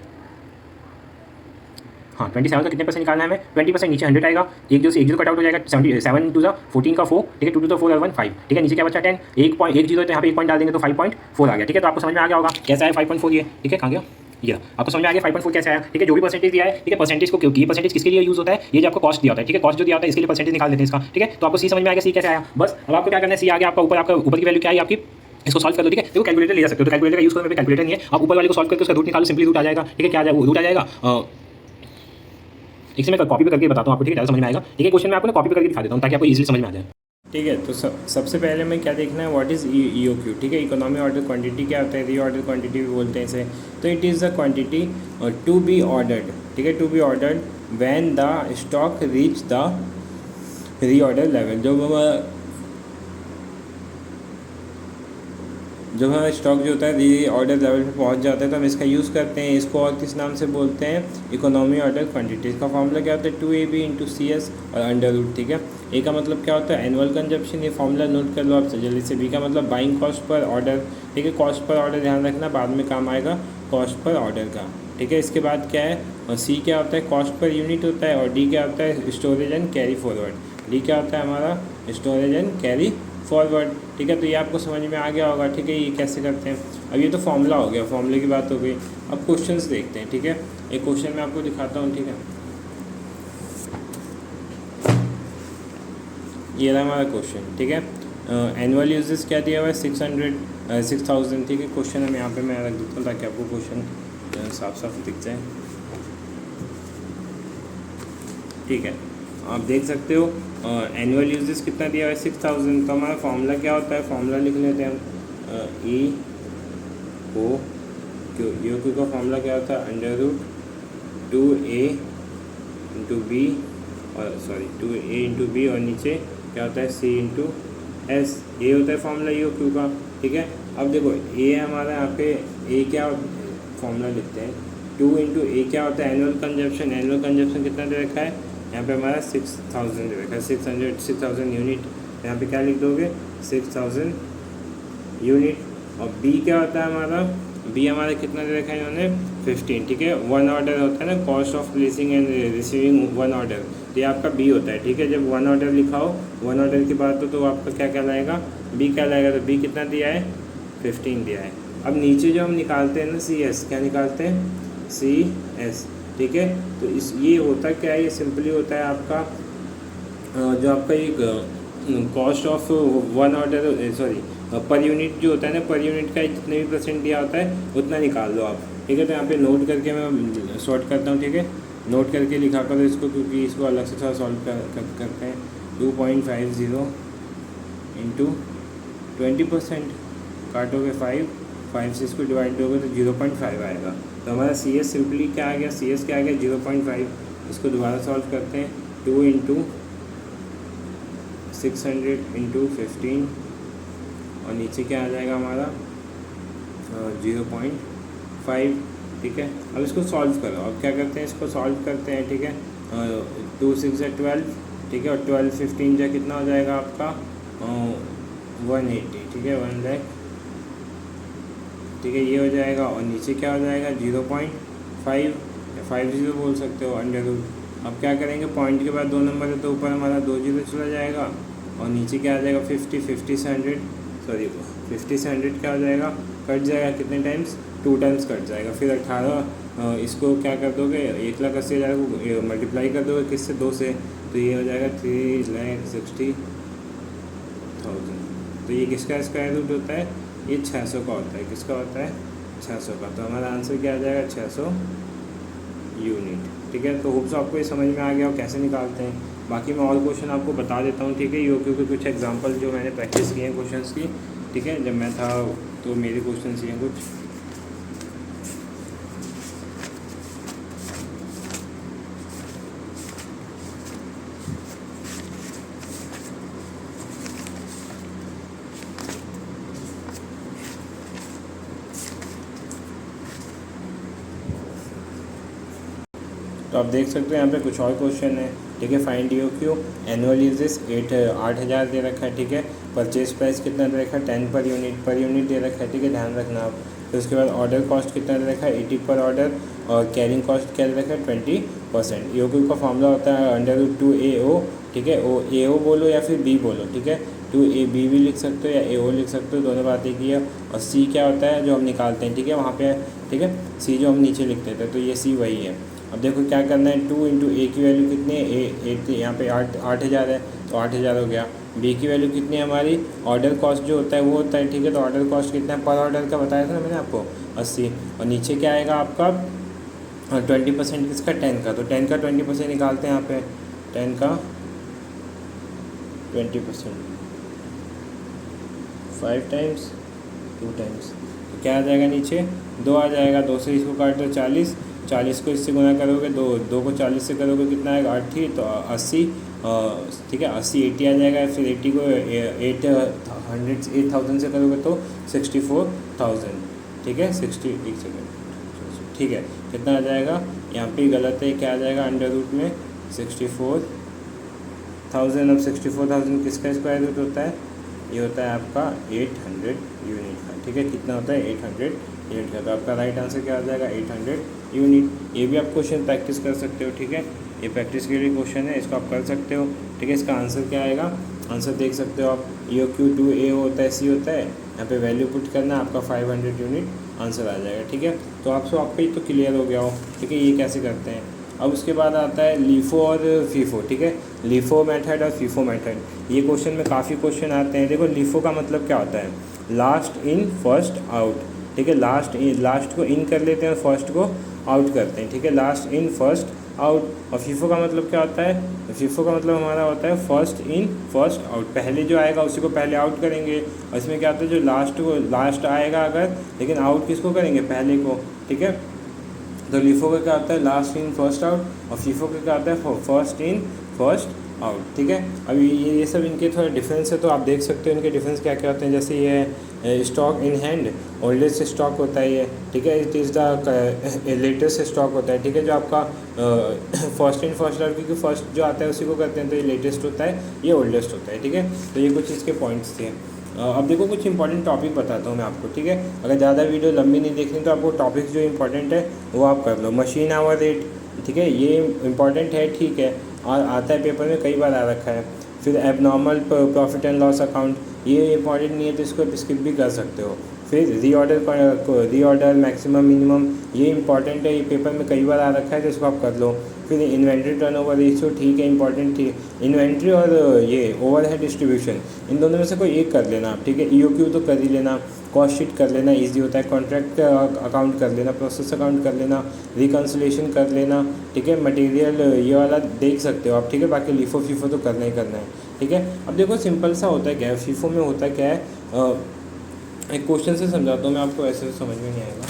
हाँ 27 का कितने परसेंट निकालना है हमें, 20%। नीचे 100 आएगा, एक जो से एक जीरो कट आउट हो जाएगा, 7 टू 14 का 4। ठीक है, 2 टू 4 और 1 5। ठीक है, नीचे क्या बचा 10, 1 जीरो, तो यहाँ पे 1 पॉइंट डाल देंगे तो 5.4 आ गया। ठीक है, तो आपको समझ में आ गया होगा कैसे आया 5.4 ये। ठीक है, कहाँ गया ये, आपको समझ में आ गया 5.4 कैसे आया। ठीक है, जो भी परसेंटेज दिया है, ठीक है, परसेंटेज को क्योंकि परसेंटेज किसके लिए यूज होता है, ये जो आपको कॉस्ट दिया होता है। ठीक है, कॉस्ट जो दिया होता है इसके लिए परसेंटेज निकाल देते हैं इसका। ठीक है, तो आपको सी समझ में आ गया, सी कैसे आया। बस अब आपको क्या करना है, सी आ गया आपका, ऊपर की वैल्यू क्या है आपकी, इसको सॉल्व कर दो। ठीक है, देखो कैलकुलेटर ले जा सकते हो, तो कैलकुलेटर का यूज करो, मेरे पे कैलकुलेटर नहीं है। आप ऊपर वाले को सॉल्व करके उसका रूट निकालो, सिंपली रूट आ जाएगा। ठीक है, क्या आ जाएगा, रूट आ जाएगा। इससे मैं कॉपी पे करके बताता हूँ आपको। ठीक है, ज़्यादा समझ में आएगा। ठीक है, क्वेश्चन मैं आपको कॉपी पे करके दिखा देता हूँ ताकि आपको इजीली समझ में आ जाए। ठीक है, तो सबसे पहले हमें क्या देखना है, व्हाट इज़ ईओक्यू। ठीक है, इकोनॉमी ऑर्डर क्वांटिटी क्या होता है, री ऑर्डर क्वांटिटी भी बोलते हैं इसे। तो it is the quantity to be ordered. ठीक है, to be ordered when the stock reach the reorder level. जब हमारा स्टॉक जो होता है री ऑर्डर लेवल पे पहुंच जाता है तो हम इसका यूज़ करते हैं। इसको और किस नाम से बोलते हैं, इकोनॉमी ऑर्डर क्वांटिटी। इसका फॉर्मूला क्या होता है, 2AB × CS और अंडर रूट। ठीक है, ए का मतलब क्या होता है, एनुअल कंजप्शन। ये फॉर्मूला नोट कर लो आप जल्दी से। बी का मतलब बाइंग कॉस्ट पर ऑर्डर। ठीक है, कॉस्ट पर ऑर्डर ध्यान रखना, बाद में काम आएगा कॉस्ट पर ऑर्डर का। ठीक है, इसके बाद क्या है, और सी क्या होता है, कॉस्ट पर यूनिट होता है। और डी क्या होता है, storage and carry forward. D क्या होता है हमारा, स्टोरेज एंड कैरी फॉरवर्ड। ठीक है, तो ये आपको समझ में आ गया होगा। ठीक है, ये कैसे करते हैं। अब ये तो फॉर्मूला हो गया, फॉर्मूले की बात हो गई। अब क्वेश्चंस देखते हैं। ठीक है, एक क्वेश्चन मैं आपको दिखाता हूँ। ठीक है, ये रहा हमारा क्वेश्चन। ठीक है, एनुअल यूजेस क्या दिया हुआ है, 6,000। ठीक है, क्वेश्चन हम यहाँ पे मैं रख देता हूँ ताकि आपको क्वेश्चन साफ साफ दिख जाए। ठीक है, आप देख सकते हो एनुअल यूजेस कितना दिया हुआ है, 6,000। तो हमारा फॉर्मूला क्या होता है, फॉर्मूला लिख लेते हैं हम। ई ओ क्यू का फॉर्मूला क्या होता है, √2A × B और 2A × B और नीचे क्या होता है, C × S। ये होता है फॉर्मूला ई ओ क्यू का। ठीक है, अब देखो ए हमारा यहाँ पे ए क्या फॉर्मूला लिखते हैं, 2 × A क्या होता है, एनुअल कंजप्शन। एनुअल कंजप्शन कितना दे रखा है यहाँ पे हमारा, 6,000 दे रखा है, 6,000 यूनिट। यहाँ पे क्या लिख दोगे, 6,000 यूनिट। और बी क्या होता है हमारा, बी हमारा कितना दे रखा है इन्होंने, 15। ठीक है, वन ऑर्डर होता है ना, cost of placing and receiving one order, तो ये आपका बी होता है। ठीक है, जब वन ऑर्डर लिखा हो, वन ऑर्डर की बात हो तो आपका क्या कहलाएगा, बी कहलाएगा। तो बी कितना दिया है, 15 दिया है। अब नीचे जो हम निकालते हैं ना, CS, क्या निकालते हैं, CS। ठीक है, तो इस ये होता क्या है, ये सिंपली होता है आपका जो आपका एक cost of one order, sorry per unit जो होता है ना, पर यूनिट का जितने भी परसेंट दिया होता है उतना निकाल दो आप। ठीक है, तो यहाँ पे नोट करके मैं सॉर्ट करता हूँ। ठीक है, नोट करके लिखा करो इसको, क्योंकि इसको अलग से थोड़ा सॉल्व करते हैं। 2.50 × 20%, काटोगे 5 से इसको डिवाइड दोगे तो 0.5 आएगा। तो हमारा CS सिंपली क्या आ गया, CS क्या आ गया, 0.5। इसको दोबारा सॉल्व करते हैं, 2 × 600 × 15 और नीचे क्या आ जाएगा हमारा, 0.5। ठीक है, अब इसको सॉल्व करो। अब क्या करते हैं, इसको सॉल्व करते हैं। ठीक है, 2 × 6 = 12। ठीक है, और 12 15 जा कितना हो जाएगा आपका, 180। ठीक है, 1 लाख। ठीक है, ये हो जाएगा। और नीचे क्या हो जाएगा, 0.5 या 50 बोल सकते हो, अंडर रूट। अब क्या करेंगे, पॉइंट के बाद 2 नंबर है तो ऊपर हमारा 2 जीरो चला जाएगा और नीचे क्या आ जाएगा, 50 से 100 क्या हो जाएगा, कट जाएगा कितने टाइम्स, 2 टाइम्स कट जाएगा। फिर 18 इसको क्या कर दोगे, 1,80,000 को मल्टीप्लाई कर दोगे किससे, 2 से, तो ये हो जाएगा 3,60,000। तो ये किसका स्क्वायर रूट होता है, ये 600 का होता है। किसका होता है, 600 का। तो हमारा आंसर क्या आ जाएगा, 600 यूनिट। ठीक है, तो होप्स आपको ये समझ में आ गया हो कैसे निकालते हैं। बाकी मैं और क्वेश्चन आपको बता देता हूँ, ठीक है। ये क्योंकि कुछ एग्जांपल जो मैंने प्रैक्टिस किए हैं क्वेश्चंस की, ठीक है, जब मैं था तो मेरे क्वेश्चंस ये हैं कुछ। तो आप देख सकते हो यहाँ पे कुछ और क्वेश्चन है, ठीक है। Find E O Q, annual usages 8,000 दे रखा है, ठीक है। परचेज प्राइस कितना दे रखा है 10 पर यूनिट दे रखा है, ठीक है, ध्यान रखना आप। फिर उसके बाद ऑर्डर कॉस्ट कितना दे रखा है 80 पर ऑर्डर, और कैरिंग कॉस्ट क्या दे रखा है 20%। ईओ क्यू का फॉर्मूला होता है √2AO, ठीक है। ओ AO बोलो या फिर B बोलो, ठीक है। 2AB भी लिख सकते हो या AO लिख सकते हो, दोनों बात एक ही है। और C क्या होता है जो हम निकालते हैं, ठीक है, वहाँ पे, ठीक है, C जो हम नीचे लिखते थे, तो ये C वही है। अब देखो क्या करना है, 2 इंटू A की वैल्यू कितनी है, A यहाँ पे 8,000 है, तो 8,000 हो गया। B की वैल्यू कितनी है हमारी, ऑर्डर कॉस्ट जो होता है वो होता है, ठीक है। तो ऑर्डर कॉस्ट कितना है पर ऑर्डर का बताया था ना मैंने आपको 80, और नीचे क्या आएगा आपका 20% किसका 10 का, तो 10 का 20% निकालते हैं यहाँ पे, 10 का 20%, 5 टाइम्स 2 टाइम्स, तो क्या आ जाएगा नीचे 2 आ जाएगा। 2 से इसको काट दो 40, 40 को इससे गुना करोगे, 2 को 40 से करोगे कितना आएगा 80, तो 80, ठीक है, 80 आ जाएगा। फिर 80 को 8,000 से करोगे तो 64,000, ठीक है। 60, एक सेकेंड, ठीक है, कितना आ जाएगा, यहाँ पे गलत है, क्या आ जाएगा अंडर रूट में 64,000। अब 64,000 किसका स्क्वायर रूट होता है, ये होता है आपका 800 यूनिट का, ठीक है। कितना होता है 800 यूनिट का, तो आपका राइट आंसर क्या आ जाएगा 800 यूनिट। ये भी आप क्वेश्चन प्रैक्टिस कर सकते हो, ठीक है, ये प्रैक्टिस के लिए क्वेश्चन है, इसको आप कर सकते हो, ठीक है। इसका आंसर क्या आएगा, आंसर देख सकते हो आप, EO क्यू 2A होता है, C होता है, यहाँ पे वैल्यू पुट करना, आपका 500 यूनिट आंसर आ जाएगा, ठीक है। तो आपका ये तो क्लियर हो गया हो, ठीक है, ये कैसे करते हैं। अब उसके बाद आता है लीफो और फीफो, ठीक है, लीफो मेथड और फीफो मेथड। ये क्वेश्चन में काफ़ी क्वेश्चन आते हैं। देखो लीफो का मतलब क्या होता है, लास्ट इन फर्स्ट आउट, ठीक है, लास्ट को इन कर लेते हैं और फर्स्ट को आउट करते हैं, ठीक है, लास्ट इन फर्स्ट आउट। और फीफो का मतलब क्या होता है, फीफो का मतलब हमारा होता है फर्स्ट इन फर्स्ट आउट, पहले जो आएगा उसी को पहले आउट करेंगे। और इसमें क्या होता है, जो लास्ट आएगा अगर, लेकिन आउट किसको करेंगे, पहले को, ठीक है। तो लीफो का क्या होता है लास्ट इन फर्स्ट आउट, और फीफो का क्या होता है फर्स्ट इन फर्स्ट आउट, ठीक है। अभी ये सब इनके थोड़ा डिफरेंस है, तो आप देख सकते हो इनके डिफरेंस क्या क्या होते हैं। जैसे ये stock in hand oldest stock होता है ये, ठीक है, it is the latest stock होता है, ठीक है। जो आपका फर्स्ट इन फर्स्ट आउट, क्योंकि फर्स्ट जो आता है उसी को करते हैं, तो ये लेटेस्ट होता है, ये ओल्डेस्ट होता है, ठीक है। तो ये कुछ इसके पॉइंट्स थे। अब देखो कुछ इंपॉर्टेंट टॉपिक बताता हूँ मैं आपको, ठीक है। अगर ज़्यादा वीडियो लंबी नहीं देखनी तो आपको टॉपिक्स जो इंपॉर्टेंट है वो आप कर लो। मशीन आवर रेट, ठीक है, ये इंपॉर्टेंट है, ठीक है, और आता है पेपर में कई बार आ रखा है। फिर abnormal profit and loss account, ये इंपॉर्टेंट नहीं है तो इसको स्किप भी कर सकते हो। फिर रीऑर्डर मैक्सिमम मिनिमम, ये इंपॉर्टेंट है, ये पेपर में कई बार आ रखा है तो इसको आप कर लो। फिर इन्वेंट्री टर्नओवर रेशियो, ठीक है, इंपॉर्टेंट थी। इन्वेंट्री और ये ओवरहेड डिस्ट्रीब्यूशन, इन दोनों में से कोई एक कर लेना आप, ठीक है। EOQ तो कर ही लेना, कॉस्ट शीट कर लेना, इजी होता है। कॉन्ट्रैक्ट अकाउंट कर लेना, प्रोसेस अकाउंट कर लेना, रिकन्सिलेशन कर लेना, ठीक है। मटेरियल ये वाला देख सकते हो आप, ठीक है। बाकी लीफो फीफो तो करना ही करना है, ठीक है। अब देखो सिंपल सा होता है क्या है, फीफो में होता क्या है, एक क्वेश्चन से समझाता हूँ मैं आपको, ऐसे तो समझ में नहीं आएगा।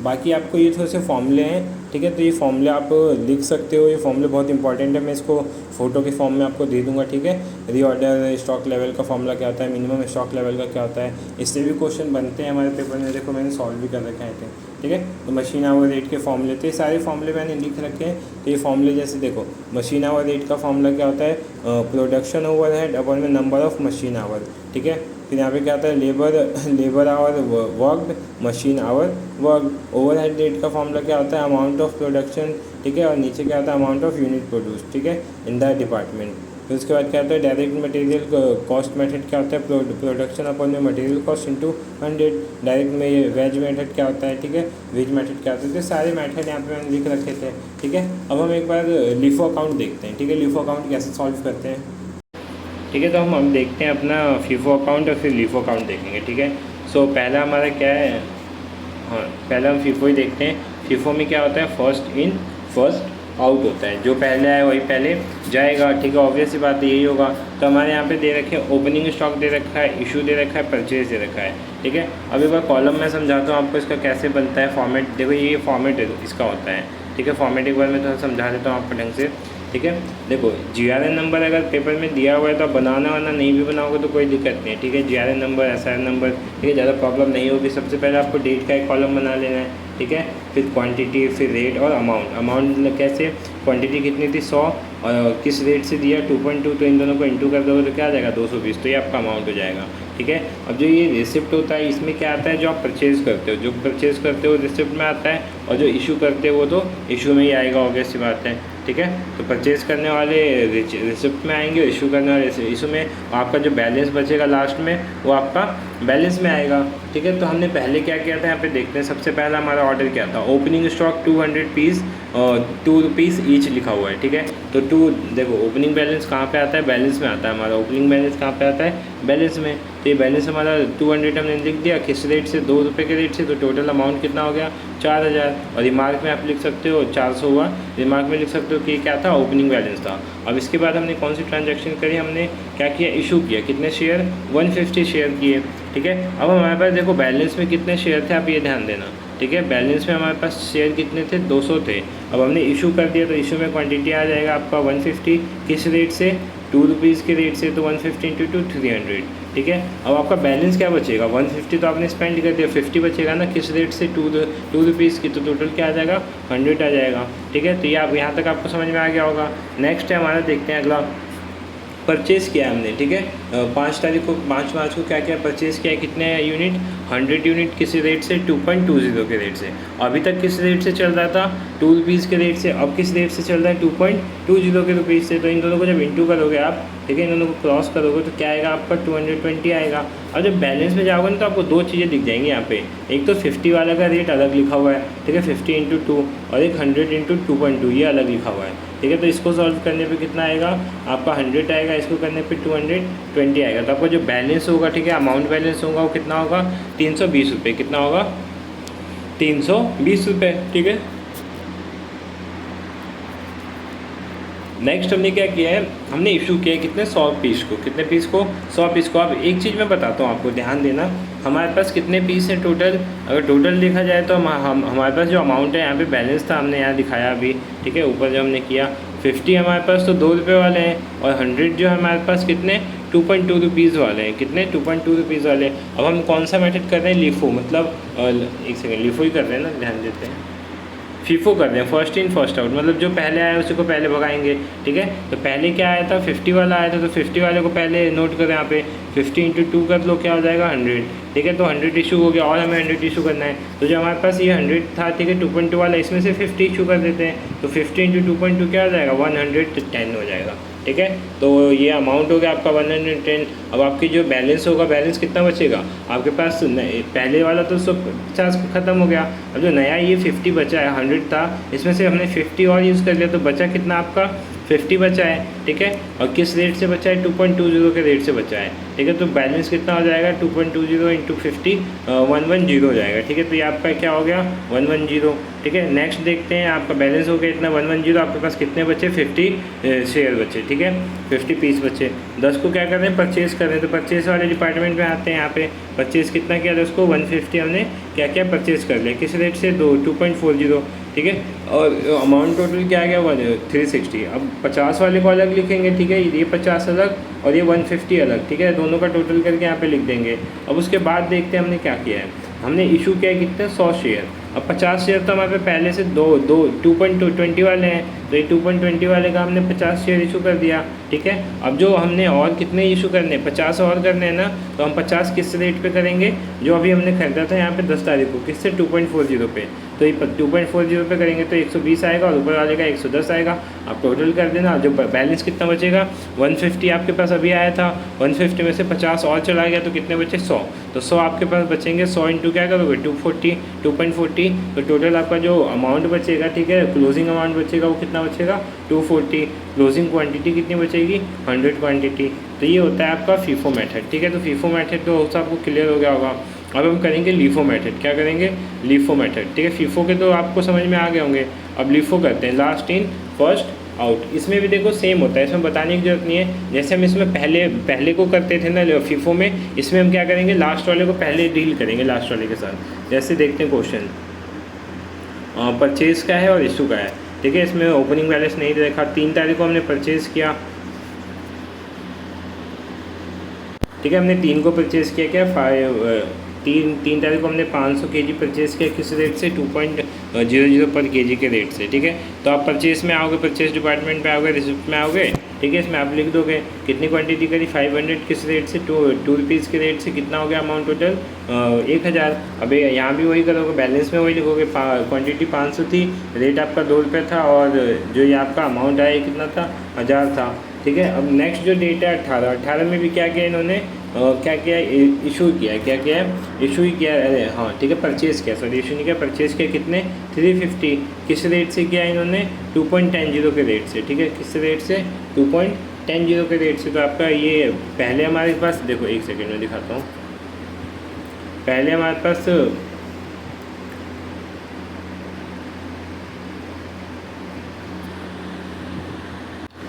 बाकी आपको ये थोड़े से फॉर्मूले हैं, ठीक है, तो ये फॉर्मूले आप लिख सकते हो। ये फॉर्मूले बहुत इंपॉर्टेंट है, मैं इसको फोटो के फॉर्म में आपको दे दूंगा, ठीक है। रीऑर्डर स्टॉक लेवल का फॉर्मूला क्या होता है, मिनिमम स्टॉक लेवल का क्या होता है, इससे भी क्वेश्चन बनते हैं हमारे पेपर में। देखो मैंने सॉल्व भी कर रखे हैं, ठीक है। तो मशीन आवर रेट के फॉर्मूले, तो ये सारे फॉर्मूले मैंने लिख रखे हैं। तो ये फॉर्मूले जैसे देखो, मशीन आवर रेट का फॉर्मूला क्या होता है, प्रोडक्शन ओवरहेड अपॉन में नंबर ऑफ मशीन आवर, ठीक है। फिर यहाँ पे क्या आता है, labour our worked, machine our work. Overhead rate का फॉर्मूला क्या होता है, अमाउंट ऑफ प्रोडक्शन, ठीक है, और नीचे क्या होता है, अमाउंट ऑफ यूनिट प्रोड्यूस, ठीक है, इन द डिपार्टमेंट। फिर उसके बाद क्या होता है, डायरेक्ट मटेरियल कॉस्ट मेथड क्या होता है, प्रोडक्शन अपॉन में मटेरियल कॉस्ट इंटू 100। डायरेक्ट में ये वेज मेथड क्या होता है, ठीक है, वेज मेथड क्या होता है। तो सारे मेथड यहाँ पे मैंने लिख रखे थे, ठीक है। अब हम एक बार लीफो अकाउंट देखते हैं, ठीक है, लीफो अकाउंट कैसे सॉल्व करते हैं, ठीक है। तो हम देखते हैं अपना फीफो अकाउंट और फिर लीफो अकाउंट देखेंगे, ठीक है। सो पहला हमारा क्या है, हाँ पहला हम फीफो ही देखते हैं। फीफो में क्या होता है, फर्स्ट इन फर्स्ट आउट होता है, जो पहले आए वही पहले जाएगा, ठीक है, ऑब्वियस सी बात है यही होगा। तो हमारे यहाँ पे दे रखे हैं ओपनिंग स्टॉक दे रखा है, इशू दे रखा है, परचेज दे रखा है, ठीक है। अब एक बार कॉलम में समझाता हूँ आपको इसका कैसे बनता है फॉर्मेट। देखो ये फॉर्मेट इसका होता है, ठीक है, फॉर्मेट एक बार मैं थोड़ा समझा देता हूँ आपको ढंग से, ठीक है। देखो GRN नंबर अगर पेपर में दिया हुआ है तो आप बनाना वाना नहीं भी बनाओगे तो कोई दिक्कत नहीं है, ठीक है। GRN नंबर, SRN नंबर, ठीक है, ज़्यादा प्रॉब्लम नहीं होगी। सबसे पहले आपको डेट का एक कॉलम बना लेना है, ठीक है, फिर क्वांटिटी, फिर रेट और अमाउंट। अमाउंट कैसे, क्वांटिटी कितनी थी 100 और किस रेट से दिया 2.2, तो इन दोनों को इंटू कर दोगे तो क्या आ जाएगा 220, तो ये आपका अमाउंट हो जाएगा, ठीक है। अब जो ये रिसिप्ट होता है इसमें क्या आता है, जो आप परचेज़ करते हो, जो परचेज़ करते हो रिसिप्ट में आता है, और जो इशू करते हो वो तो इशू में ही आएगा, ऑब्वियस सी बात है, ठीक है। तो परचेज़ करने वाले रिसिप्ट में आएंगे, इशू करने वाले इशू में, आपका जो बैलेंस बचेगा लास्ट में वो आपका बैलेंस में आएगा, ठीक है। तो हमने पहले क्या किया था यहाँ पे देखते हैं। सबसे पहला हमारा ऑर्डर क्या था, ओपनिंग स्टॉक 200 पीस और 2 रुपीज़ ईच लिखा हुआ है, ठीक है। तो देखो ओपनिंग बैलेंस कहाँ पे आता है, बैलेंस में आता है हमारा। ओपनिंग बैलेंस कहाँ पे आता है, बैलेंस में। तो ये बैलेंस हमारा 200 हमने लिख दिया, किस रेट से, 2 रुपये के रेट से, तो टोटल अमाउंट कितना हो गया 4000। और रिमार्क में आप लिख सकते हो 400 हुआ, रिमार्क में लिख सकते हो कि क्या था, ओपनिंग बैलेंस था। अब इसके बाद हमने कौन सी ट्रांजैक्शन करी, हमने क्या किया, इशू किया। कितने शेयर, 150 शेयर किए, ठीक है। अब हमारे पास देखो बैलेंस में कितने शेयर थे, आप ये ध्यान देना, ठीक है। बैलेंस में हमारे पास शेयर कितने थे, 200 थे। अब हमने इशू कर दिया तो इशू में क्वांटिटी आ जाएगा आपका 150, किस रेट से, 2 रुपीज़ के रेट से, तो 150 इंटू 2 300, ठीक है। अब आपका बैलेंस क्या बचेगा, 150 तो आपने स्पेंड कर दिया, 50 बचेगा ना, किस रेट से, 2 रुपीज़ की, तो टोटल क्या आ जाएगा 100 आ जाएगा, ठीक है। तो ये आप यहाँ तक आपको समझ में आ गया होगा। नेक्स्ट है हमारा, देखते हैं अगला, परचेज़ किया हमने, ठीक है। 5 तारीख को, 5 मार्च को क्या क्या परचेज़ किया, कितने यूनिट, 100 यूनिट, किस रेट से, 2.20 के रेट से। अभी तक किस रेट से चल रहा था, 2 रुपीज़ के रेट से, अब किस रेट से चल रहा है, 2.20 के रुपीज़ से। तो इन दोनों को जब इंटू करोगे आप, ठीक है, इन दोनों को क्रॉस करोगे तो क्या आएगा आपका 220 आएगा। अब जब बैलेंस में जाओगे ना तो आपको 2 चीज़ें दिख जाएंगी यहाँ पे, एक तो 50 वाला का रेट अलग लिखा हुआ है, ठीक है, 50 इंटू 2, और एक 100 इंटू 2.2 ये अलग लिखा हुआ है, ठीक है। तो इसको सॉल्व करने पे कितना आएगा आपका 100 आएगा, इसको करने पे 220 आएगा। तो आपका जो बैलेंस होगा, ठीक है, अमाउंट बैलेंस होगा वो कितना होगा 320 रुपये। कितना होगा 320 रुपये, ठीक है। नेक्स्ट हमने क्या किया है, हमने इशू किया है कितने 100 पीस को, कितने पीस को 100 पीस को। अब एक चीज़ मैं बताता हूँ आपको, ध्यान देना, हमारे पास कितने पीस हैं टोटल। अगर टोटल देखा जाए तो हमारे पास जो अमाउंट है, यहाँ पे बैलेंस था हमने यहाँ दिखाया अभी, ठीक है, ऊपर जो हमने किया 50 हमारे पास तो 2 रुपये वाले हैं, और 100 जो है हमारे पास कितने 2.2 रुपीज़ वाले हैं, कितने 2.2 रुपीज़ वाले। अब हम कौन सा मेथड कर रहे हैं, लिफो, मतलब एक सेकेंड, लिफो ही कर रहे हैं ना, ध्यान देते हैं, फीफो कर दें, फर्स्ट इन फर्स्ट आउट, मतलब जो पहले आया उसी को पहले भगाएंगे, ठीक है। तो पहले क्या आया था, 50 वाला आया था, तो 50 वाले को पहले नोट करें यहाँ पे, 50 इंटू 2 कर लो, क्या हो जाएगा 100, ठीक है। तो 100 इशू हो गया, और हमें 100 इशू करना है। तो जो हमारे पास ये 100 था, ठीक है, 2.2 वाला, इसमें से 50 इशू कर देते हैं, तो 50 इंटू 2.2 क्या हो जाएगा 110 हो जाएगा, ठीक है। तो ये अमाउंट हो गया आपका 110। अब आपकी जो बैलेंस होगा, बैलेंस कितना बचेगा आपके पास, पहले वाला तो 150 ख़त्म हो गया, अब जो नया ये 50 बचा है, 100 था, इसमें से हमने 50 और यूज़ कर लिया, तो बचा कितना आपका 50 बचा है, ठीक है। और किस रेट से बचा है, 2.20 के रेट से बचा है, ठीक है। तो बैलेंस कितना हो जाएगा 2.20 इंटू 50 110 हो जाएगा, ठीक है। तो ये आपका क्या हो गया 110, ठीक है। नेक्स्ट देखते हैं, आपका बैलेंस हो गया इतना 110, आपके पास कितने बचे 50 शेयर बचे, ठीक है, 50 पीस बचे। 10 को क्या कर रहे हैं, परचेज़ कर रहे हैं, तो परचेज़ वाले डिपार्टमेंट में आते हैं। यहाँ पे परचेज़ कितना किया था, उसको 150 हमने क्या क्या परचेज़ कर लिया, किस रेट से 2.40, ठीक है। और अमाउंट टोटल क्या आ गया 360। अब 50 वाले को अलग लिखेंगे, ठीक है, ये 50 अलग और ये 150 अलग, ठीक है, दोनों का टोटल करके यहाँ पे लिख देंगे। अब उसके बाद देखते हैं हमने क्या किया है, हमने इशू किया है कितने 100 शेयर। अब 50 शेयर तो हमारे पे पहले से 2.20 वाले हैं, तो ये 2.20 वाले का हमने 50 शेयर इशू कर दिया, ठीक है। अब जो हमने और कितने इशू करने हैं, 50 और करने हैं ना, तो हम 50 किस रेट पे करेंगे, जो अभी हमने खरीदा था यहाँ पे 10 तारीख को, किससे 2.40 पे। तो ये 2.40 पे करेंगे तो 120 आएगा, और ऊपर वाले का 110 आएगा। आप टोटल कर देना, जो बैलेंस कितना बचेगा 150 आपके पास अभी आया था, 150 में से 50 और चला गया, तो कितने बचे 100, तो 100 आपके पास बचेंगे। 100 इंटू क्या करोगे 240, तो टोटल आपका जो अमाउंट बचेगा, ठीक है, क्लोजिंग अमाउंट बचेगा वो कितना बचेगा 240। क्लोजिंग क्वांटिटी कितनी बचेगी 100 क्वांटिटी। तो ये होता है आपका फीफो मेथड, ठीक है। तो फीफो मेथड तो आपको क्लियर हो गया होगा। अब हम करेंगे लीफो मेथड। क्या करेंगे? LIFO method. ठीक है, फीफो के तो आपको समझ में आ गए होंगे। अब लीफो करते हैं, लास्ट इन फर्स्ट आउट। इसमें भी देखो सेम होता है, इसमें बताने की जरूरत नहीं है। जैसे हम इसमें पहले को करते थे ना फीफो में, इसमें हम क्या करेंगे, लास्ट वाले को पहले डील करेंगे लास्ट वाले के साथ। जैसे देखते हैं क्वेश्चन, परचेज़ का है और इशू का है। ठीक है, इसमें ओपनिंग बैलेंस नहीं दे रखा। 3 तारीख को हमने परचेज़ किया। ठीक है, हमने 3 को परचेज़ किया, क्या 3 तारीख को हमने 500 kg परचेज़ किया। किस रेट से? 2.00 पर केजी के रेट से। ठीक है, तो आप परचेज़ में आओगे, परचेज़ डिपार्टमेंट में आओगे, रिसिप्ट में आओगे। ठीक है, इसमें आप लिख दोगे कितनी क्वांटिटी करी, 500। किस रेट से? 2 रुपीज़ के रेट से। कितना हो गया अमाउंट टोटल? 1000। अब यहाँ भी वही करोगे, बैलेंस में वही लिखोगे। क्वांटिटी 500 थी, रेट आपका 2 रुपये था, और जो ये आपका अमाउंट आया कितना था? 1000 था। ठीक है, अब नेक्स्ट जो डेट है 18 में भी क्या किया इन्होंने, क्या किया, इशू किया। क्या किया है? इशू ही किया। अरे हाँ, ठीक है, परचेज़ किया, सॉरी इशू नहीं किया, परचेज़ किया। कितने? 350। किस रेट से किया इन्होंने? 2.10 के रेट से। ठीक है, किस रेट से? 2.10 के रेट से। तो आपका ये पहले हमारे पास, देखो एक सेकेंड में दिखाता हूँ। पहले हमारे पास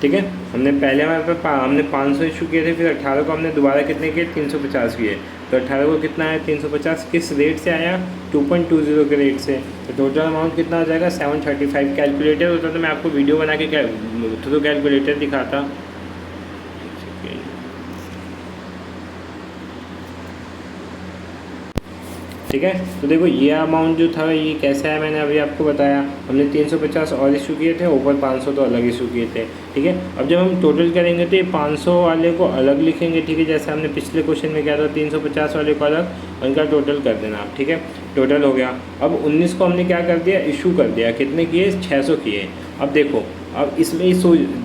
ठीक है, हमने पहले हमारे पास हमने 500 इशू किए थे, फिर 18 को हमने दोबारा कितने किए? 350 किए। तो 18 को कितना आया? 350। किस रेट से आया? 2.20 के रेट से। तो टोटल अमाउंट कितना आ जाएगा? 735। कैलकुलेटर होता तो मैं आपको वीडियो बना के थ्रू कैलकुलेटर दिखाता। ठीक है, तो देखो ये अमाउंट जो था ये कैसा है, मैंने अभी आपको बताया। हमने 350 और इशू किए थे, ऊपर 500 तो अलग इशू किए थे। ठीक है, अब जब हम टोटल करेंगे तो ये 500 वाले को अलग लिखेंगे। ठीक है, जैसे हमने पिछले क्वेश्चन में किया था, 350 वाले को अलग, उनका टोटल कर देना आप। ठीक है, टोटल हो गया। अब 19 को हमने क्या कर दिया? इशू कर दिया। कितने किए? 600 किए। अब देखो, अब इसमें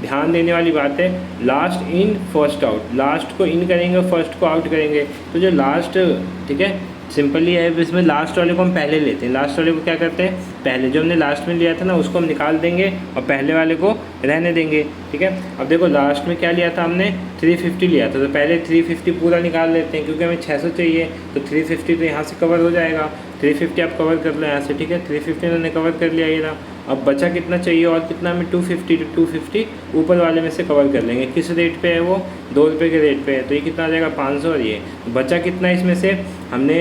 ध्यान देने वाली बात है, last in first out. Last को इन करेंगे, फर्स्ट को आउट करेंगे। तो जो लास्ट, ठीक है, सिंपली है, इसमें लास्ट वाले को हम पहले लेते हैं। लास्ट वाले को क्या करते हैं? पहले जो हमने लास्ट में लिया था ना, उसको हम निकाल देंगे और पहले वाले को रहने देंगे। ठीक है, अब देखो लास्ट में क्या लिया था हमने? 350 लिया था, तो पहले 350 पूरा निकाल लेते हैं, क्योंकि हमें 600 चाहिए। तो 350 तो यहाँ से कवर हो जाएगा। 350 आप कवर कर लो यहाँ से। ठीक है, 350 उन्होंने कवर कर लिया ये था। अब बचा कितना चाहिए और कितना? हमें 250। तो 250 ऊपर वाले में से कवर कर लेंगे। किस रेट पे है वो? 2 रुपये के रेट पे है। तो ये कितना आ जाएगा? 500। और ये बचा कितना इसमें से? हमने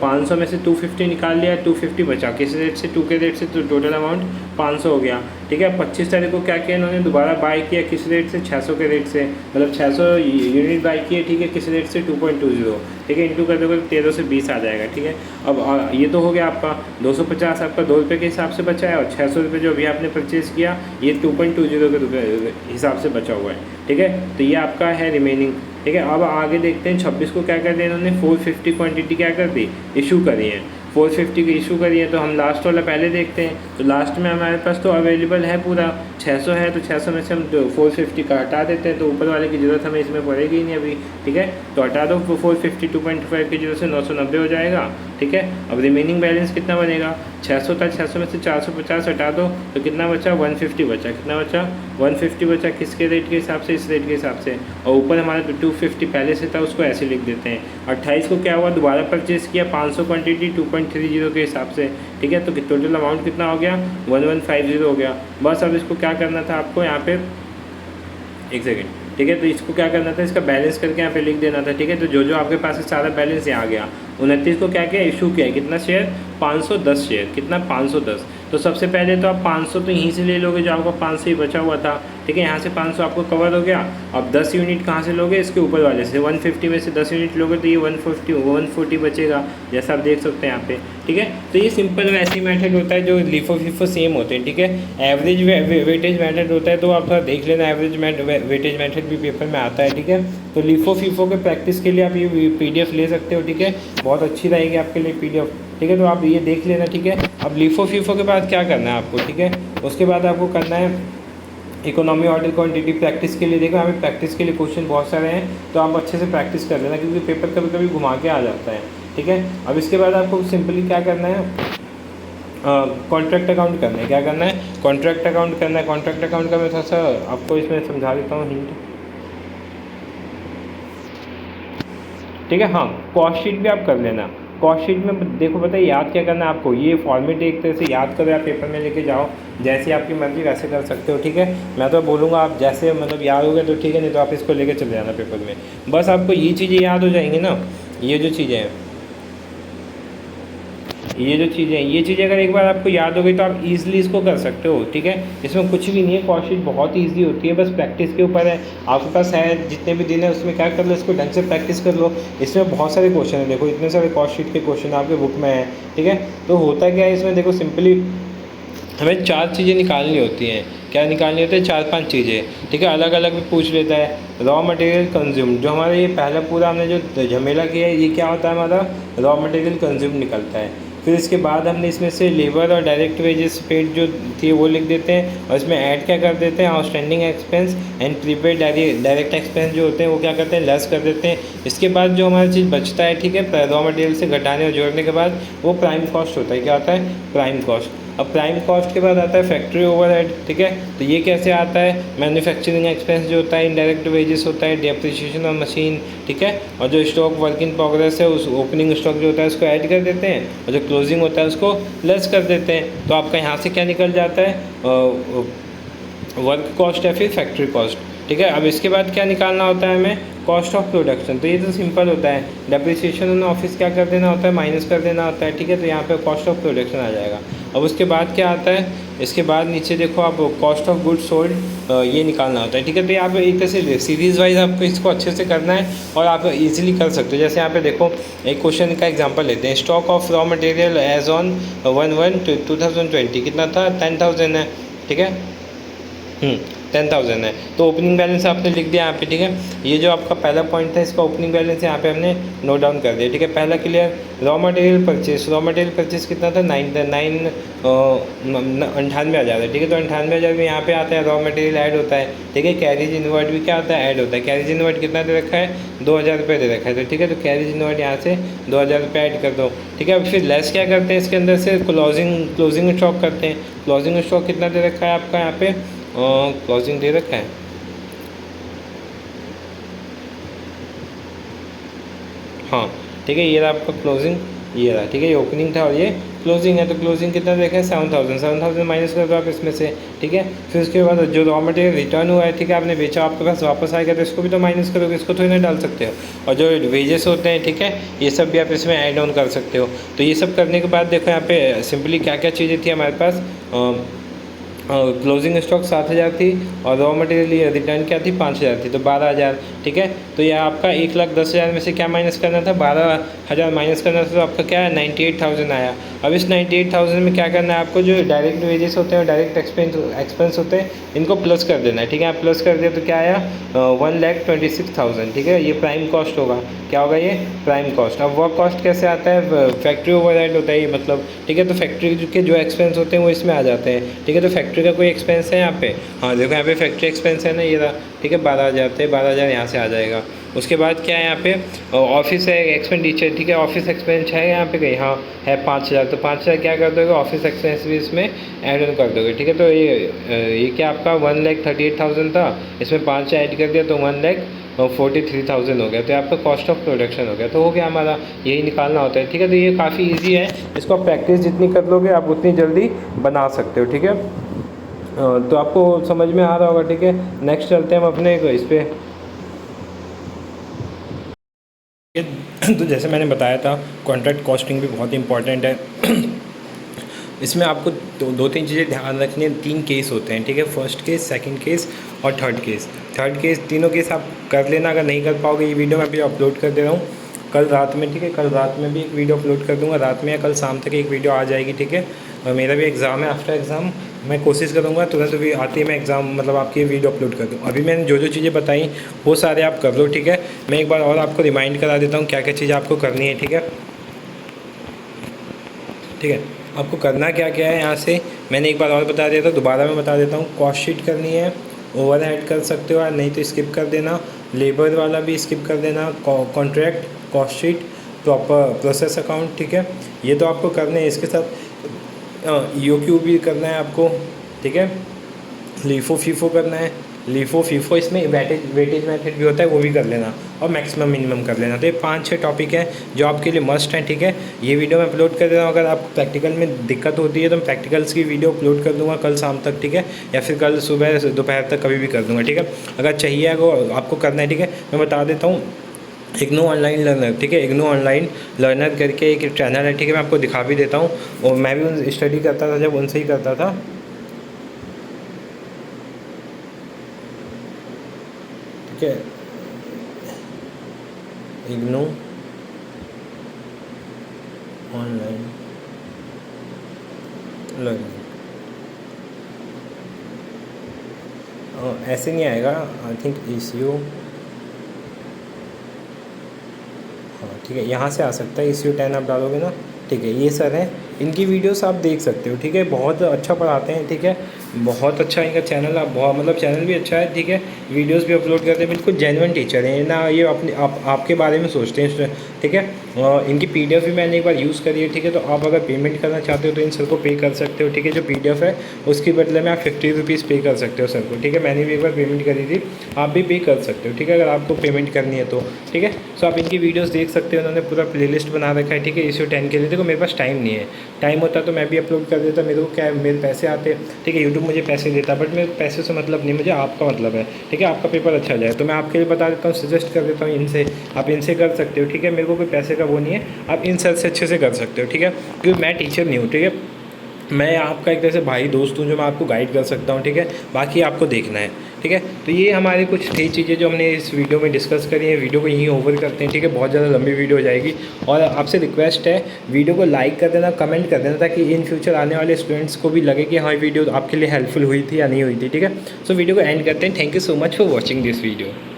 500 में से 250 निकाल लिया, 250 बचा। किस रेट से? 2 के रेट से। तो टोटल अमाउंट 500 हो गया। ठीक है, 25 तारीख को क्या किया इन्होंने? दोबारा बाय किया। किस रेट से? 600 के रेट से, मतलब 600 यूनिट बाय किए। ठीक है, किस रेट से? 2.20। ठीक है, इंटू कर दोगे तो 13 से 20 आ जाएगा। ठीक है, अब ये तो हो गया आपका 250 आपका 2 रुपये के हिसाब से बचा है, और 600 रुपये जो अभी आपने परचेज़ किया ये 2.20 के हिसाब से बचा हुआ है। ठीक है, तो ये आपका है रिमेनिंग। ठीक है, अब आगे देखते हैं 26 को क्या कर दिया इन्होंने? 450 क्वांटिटी क्या कर दी? इशू करी है। 450 की इशू करी है, तो हम लास्ट वाला पहले देखते हैं। तो लास्ट में हमारे पास तो अवेलेबल है पूरा 600 है, तो 600 में से हम 450 का हटा देते हैं, तो ऊपर वाले की ज़रूरत हमें इसमें पड़ेगी ही नहीं अभी। ठीक है, तो हटा दो 450, 2.5 की जगह से 990 हो जाएगा। ठीक है, अब रिमेनिंग बैलेंस कितना बनेगा? 600 था, 600 में से 450 हटा दो तो कितना बचा? 150 बचा। कितना बचा? 150 बचा। किसके रेट के हिसाब से? इस रेट के हिसाब से। और ऊपर हमारे 250 पहले से था, उसको ऐसे लिख देते हैं। 28 को क्या हुआ? दोबारा परचेज़ किया 500 क्वांटिटी 2.30 के हिसाब से। ठीक है, तो टोटल अमाउंट कितना हो गया? 1150 हो गया। बस अब इसको क्या करना था आपको यहाँ पे, एक सेकेंड। ठीक है, तो इसको क्या करना था? इसका बैलेंस करके यहाँ पे लिख देना था। ठीक है, तो जो आपके पास है सारा बैलेंस यहाँ आ गया। 29 को क्या किया? इशू किया। कितना शेयर? 510 शेयर। कितना? 510। तो सबसे पहले तो आप 500 तो यहीं से ले लोगे, जो आपका 500 ही बचा हुआ था। ठीक है, यहाँ से 500 आपको कवर हो गया। अब 10 यूनिट कहाँ से लोगे? इसके ऊपर वाले से। 150 में से 10 यूनिट लोगे तो ये 140 बचेगा, जैसा आप देख सकते हैं यहाँ पे। ठीक है, तो ये सिंपल वैसी मेथड होता है जो लिफो फीफो सेम होते हैं। ठीक है, एवरेज वेटेज मेथड होता है, तो आप थोड़ा देख लेना, एवरेज वेटेज मेथड भी पेपर में आता है। ठीक है, तो लिफो फीफो के प्रैक्टिस के लिए आप ये PDF ले सकते हो। ठीक है, बहुत अच्छी रहेगी आपके लिए PDF। ठीक है, तो आप ये देख लेना। ठीक है, अब लिफो फीफो के बाद क्या करना है आपको? ठीक है, उसके बाद आपको करना है इकोनॉमी ऑर्डर क्वांटिटी। प्रैक्टिस के लिए देखो, हमें प्रैक्टिस के लिए क्वेश्चन बहुत सारे हैं, तो आप अच्छे से प्रैक्टिस कर लेना, क्योंकि पेपर कभी कभी घुमा के आ जाता है। ठीक है, अब इसके बाद आपको सिंपली क्या करना है? कॉन्ट्रैक्ट अकाउंट करना है। क्या करना है? कॉन्ट्रैक्ट अकाउंट करना है। कॉन्ट्रैक्ट अकाउंट का मैं थोड़ा सा आपको इसमें समझा देता हूँ हिंट। ठीक है, हाँ, कॉस्ट शीट भी आप कर लेना। कॉस्ट शीट में देखो पता है याद क्या करना है आपको, ये फॉर्मेट एक तरह से याद करो, आप पेपर में लेके जाओ, जैसे आपकी मर्जी वैसे कर सकते हो, ठीक है। मैं तो बोलूँगा आप जैसे मतलब याद हो गया तो ठीक है, नहीं तो आप इसको लेके चले जाना पेपर में। बस आपको ये चीज़ें याद हो जाएंगी ना, ये जो चीज़ें हैं, ये चीज़ें अगर एक बार आपको याद हो गई तो आप इजीली इसको कर सकते हो, ठीक है। इसमें कुछ भी नहीं है, कॉस्ट शीट बहुत ईजी होती है, बस प्रैक्टिस के ऊपर है। आपके पास है जितने भी दिन है उसमें क्या कर लो, इसको ढंग से प्रैक्टिस कर लो। इसमें बहुत सारे क्वेश्चन हैं, देखो इतने सारे कॉस्ट शीट के क्वेश्चन आपके बुक में है, ठीक है। तो होता क्या है इसमें, देखो सिंपली हमें 4 चीज़ें निकालनी होती हैं। क्या निकालनी होती है? 4-5 चीज़ें, ठीक है। अलग अलग भी पूछ लेता है। रॉ मटेरियल कंज्यूम, जो हमारा ये पहला पूरा हमने जो झमेला किया है, ये क्या होता है हमारा रॉ मटेरियल कंज्यूम निकलता है। फिर इसके बाद हमने इसमें से लेबर और डायरेक्ट वेजेस पेड जो थी वो लिख देते हैं, और इसमें ऐड क्या कर देते हैं, outstanding expense and prepaid direct expense जो होते हैं वो क्या करते हैं, लेस कर देते हैं। इसके बाद जो हमारा चीज़ बचता है, ठीक है, रॉ मटेरियल से घटाने और जोड़ने के बाद वो प्राइम कॉस्ट होता है। क्या होता है? Prime cost. अब प्राइम कॉस्ट के बाद आता है फैक्ट्री ओवरहेड, ठीक है। तो ये कैसे आता है? मैन्युफैक्चरिंग एक्सपेंस जो होता है, इनडायरेक्ट वेजेस होता है, डेप्रिसिएशन ऑफ मशीन, ठीक है। और जो स्टॉक वर्क इन प्रोग्रेस है, उस ओपनिंग स्टॉक जो होता है उसको ऐड कर देते हैं, और जो क्लोजिंग होता है उसको लेस कर देते हैं। तो आपका यहाँ से क्या निकल जाता है? वर्क कॉस्ट या फिर फैक्ट्री कॉस्ट, ठीक है। अब इसके बाद क्या निकालना होता है हमें? Cost of production. तो ये तो सिंपल होता है, डेप्रिसिएशन ऑन ऑफिस क्या कर देना होता है? माइनस कर देना होता है, ठीक है। तो यहाँ पे कॉस्ट ऑफ प्रोडक्शन आ जाएगा। अब उसके बाद क्या आता है? इसके बाद नीचे देखो आप, कॉस्ट ऑफ गुड्स सोल्ड, ये निकालना होता है, ठीक है। तो यहाँ पे एक तरह से सीरीज़ वाइज आपको इसको अच्छे से करना है और आप इजीली कर सकते हो। जैसे यहाँ पे देखो एक क्वेश्चन का एग्जांपल लेते हैं। Stock of raw material as on 1/1/2020 कितना था? 10,000 है, ठीक है। 10,000 है। तो ओपनिंग बैलेंस आपने लिख दिया यहाँ पे, ठीक है। ये जो आपका पहला पॉइंट था, इसका ओपनिंग बैलेंस यहाँ पे हमने नोट डाउन कर दिया, ठीक है। पहला क्लियर। रॉ मटेरियल परचेस कितना था? 98,000 है, ठीक है। तो 98,000 में यहाँ पे आता है रॉ मटेरियल ऐड होता है, ठीक है। कैरेज इनवर्ड भी क्या होता है? ऐड होता है। कैरेज इनवर्ड कितना दे रखा है? 2,000 रुपये दे रखा है, तो ठीक है। तो कैरेज इनवर्ड यहाँ से 2,000 रुपये ऐड कर दो, ठीक है। अब फिर लेस क्या करते हैं इसके अंदर से? क्लोजिंग स्टॉक करते हैं। क्लोजिंग स्टॉक कितना दे रखा है आपका यहाँ पे? क्लोजिंग दे रखा है, हाँ, ठीक है। ये रहा आपका क्लोजिंग, ये रहा, ठीक है। ये ओपनिंग था और ये क्लोजिंग है। तो क्लोजिंग कितना देखा है? 7,000 माइनस कर दो आप इसमें से, ठीक है। फिर उसके बाद जो रॉ मटेरियल रिटर्न हुआ है, ठीक है, आपने बेचा, आपके पास वापस आएगा, तो इसको भी तो माइनस करोगे, इसको थोड़ी ना डाल सकते हो। और जो वेजेस होते हैं, ठीक है, ये सब भी आप इसमें ऐड ऑन कर सकते हो। तो ये सब करने के बाद देखो यहाँ पे सिंपली क्या क्या चीज़ें थी हमारे पास। क्लोजिंग स्टॉक 7,000 थी और रॉ मटेरियल रिटर्न क्या थी? 5,000 थी, तो 12,000, ठीक है। तो यह आपका 1,10,000 में से क्या माइनस करना था? 12,000 माइनस करना था, तो आपका क्या है? 98,000 आया। अब इस 98,000 में क्या करना है आपको? जो डायरेक्ट वेजेस होते हैं, डायरेक्ट एक्सपेंस होते हैं, इनको प्लस कर देना है, ठीक है। आप प्लस कर दिया तो क्या आया? 1,26,000, ठीक है। ये प्राइम कॉस्ट होगा। क्या होगा ये? Prime cost. अब वर्क कॉस्ट कैसे आता है? फैक्ट्री ओवरहेड होता है ये, मतलब, ठीक है। तो फैक्ट्री के जो एक्सपेंस होते हैं वो इसमें आ जाते हैं, ठीक है। तो फैक्ट्री का कोई एक्सपेंस है यहाँ पे? हाँ, देखो यहाँ पे फैक्ट्री एक्सपेंस है ना, ये रहा, ठीक है। 12,000 थे, 12,000 यहाँ से आ जाएगा। उसके बाद क्या है यहाँ पे? ऑफिस है एक्सपेंडिचर, ठीक है। ऑफिस एक्सपेंस है यहाँ पे कहीं? हाँ है, 5,000। तो 5,000 क्या कर दोगे? ऑफिस एक्सपेंस भी इसमें ऐड ऑन कर दोगे, ठीक है। तो ये क्या आपका 1,38,000 था, इसमें 5 ऐड कर दिया तो 1,43,000 हो गया। तो आपका कॉस्ट ऑफ प्रोडक्शन हो गया। तो हो गया हमारा, यही निकालना होता है, ठीक है। तो ये काफ़ी ईजी है, इसको आप प्रैक्टिस जितनी कर लोगे आप उतनी जल्दी बना सकते हो, ठीक है। तो आपको समझ में आ रहा होगा, ठीक है। नेक्स्ट चलते हैं हम अपने इस पर। तो जैसे मैंने बताया था, कॉन्ट्रैक्ट कॉस्टिंग भी बहुत इंपॉर्टेंट है। इसमें आपको दो तीन चीज़ें ध्यान रखनी है। 3 केस होते हैं, ठीक है। फर्स्ट केस, सेकंड केस और थर्ड केस। तीनों केस आप कर लेना। अगर नहीं कर पाओगे, ये वीडियो मैं अभी अपलोड कर दे रहा हूँ कल रात में, ठीक है। कल रात में भी एक वीडियो अपलोड कर दूँगा, रात में या कल शाम तक एक वीडियो आ जाएगी, ठीक है। और मेरा भी एग्ज़ाम है, आफ्टर एग्ज़ाम मैं कोशिश करूँगा तुरंत भी आते ही मैं एग्ज़ाम मतलब आपकी वीडियो अपलोड कर दूँ। अभी मैंने जो चीज़ें बताई वो सारे आप कर लो, ठीक है। मैं एक बार और आपको रिमाइंड करा देता हूँ क्या क्या चीज़ आपको करनी है, ठीक है। आपको करना क्या क्या है यहाँ से मैंने एक बार और बता दिया था, दोबारा मैं बता देता हूँ। कॉस्ट शीट करनी है, ओवरहेड कर सकते हो या नहीं तो स्किप कर देना, लेबर वाला भी स्किप कर देना, contract, cost sheet, proper process account, ठीक है। ये तो आपको करने हैं। इसके साथ EOQ भी करना है आपको, ठीक है। लीफो फीफो करना है, लीफो फीफो इसमें वेटेज मेथड भी होता है, वो भी कर लेना, और मैक्सिमम मिनिमम कर लेना। तो ये 5-6 टॉपिक हैं जो आपके लिए मस्ट हैं, ठीक है। ये वीडियो मैं अपलोड कर दे रहा हूँ, अगर आपको प्रैक्टिकल में दिक्कत होती है तो मैं प्रैक्टिकल्स की वीडियो अपलोड कर दूँगा कल शाम तक, ठीक है, या फिर कल सुबह दोपहर तक कभी भी कर दूँगा, ठीक है। अगर चाहिए आपको करना है, ठीक है, मैं बता देता हूँ। इग्नू ऑनलाइन लर्नर, ठीक है, इग्नू ऑनलाइन लर्नर करके एक चैनल है, ठीक है, मैं आपको दिखा भी देता हूँ। और मैं भी उन स्टडी करता था जब, उनसे ही करता था, ठीक है। इग्नू ऑनलाइन लर्निंग, ऐसे नहीं आएगा, आई थिंक ECU, हाँ ठीक है, यहाँ से आ सकता है, ECU 10 आप डालोगे ना, ठीक है। ये सर हैं, इनकी वीडियोस आप देख सकते हो, ठीक है, बहुत अच्छा पढ़ाते हैं, ठीक है, बहुत अच्छा इनका चैनल, आप बहुत मतलब चैनल भी अच्छा है, ठीक है, वीडियोस भी अपलोड करते हैं, बिल्कुल जेन्युइन टीचर हैं ना, ये अपने आपके बारे में सोचते हैं, ठीक है। इनकी PDF भी मैंने एक बार यूज़ करी है, ठीक है। तो आप अगर पेमेंट करना चाहते हो तो इन सर को पे कर सकते हो, ठीक है। जो PDF है उसके बदले में आप 50 रुपीज़ पे कर सकते हो सर को, ठीक है। मैंने भी एक बार पेमेंट करी थी, आप भी पे कर सकते हो, ठीक है, अगर आपको पेमेंट करनी है तो, ठीक है। सो आप इनकी वीडियोस देख सकते हो, उन्होंने पूरा प्लेलिस्ट बना रखा है, ठीक है, ECU 10 के लिए। देखो मेरे पास टाइम नहीं है, टाइम होता तो मैं भी अपलोड कर देता, मेरे को क्या है, मेरे पैसे आते, ठीक है, यूट्यूब मुझे पैसे देता, बट मेरे पैसे से मतलब नहीं, मुझे आपका मतलब है, ठीक है, आपका पेपर अच्छा जाए, तो मैं आपके लिए बता देता हूँ, सजेस्ट कर देता हूँ इनसे, आप इनसे कर सकते हो, ठीक है। मेरे को कोई पैसे का वो नहीं है, आप इन सर से अच्छे से कर सकते हो, ठीक है, क्योंकि मैं टीचर नहीं हूँ, ठीक है, मैं आपका एक तरह से भाई दोस्त हूँ जो मैं आपको गाइड कर सकता हूँ, ठीक है, बाकी आपको देखना है, ठीक है। तो ये हमारी कुछ थी चीज़ें जो हमने इस वीडियो में डिस्कस करी है। वीडियो को यहीं ओवर करते हैं, ठीक है, बहुत ज़्यादा लंबी वीडियो हो जाएगी, और आपसे रिक्वेस्ट है वीडियो को लाइक कर देना, कमेंट कर देना, ताकि इन फ्यूचर आने वाले स्टूडेंट्स को भी लगे कि हाँ वीडियो आपके लिए हेल्पफुल हुई थी या नहीं हुई थी, ठीक है। सो वीडियो को एंड करते हैं। Thank you so much for watching this video.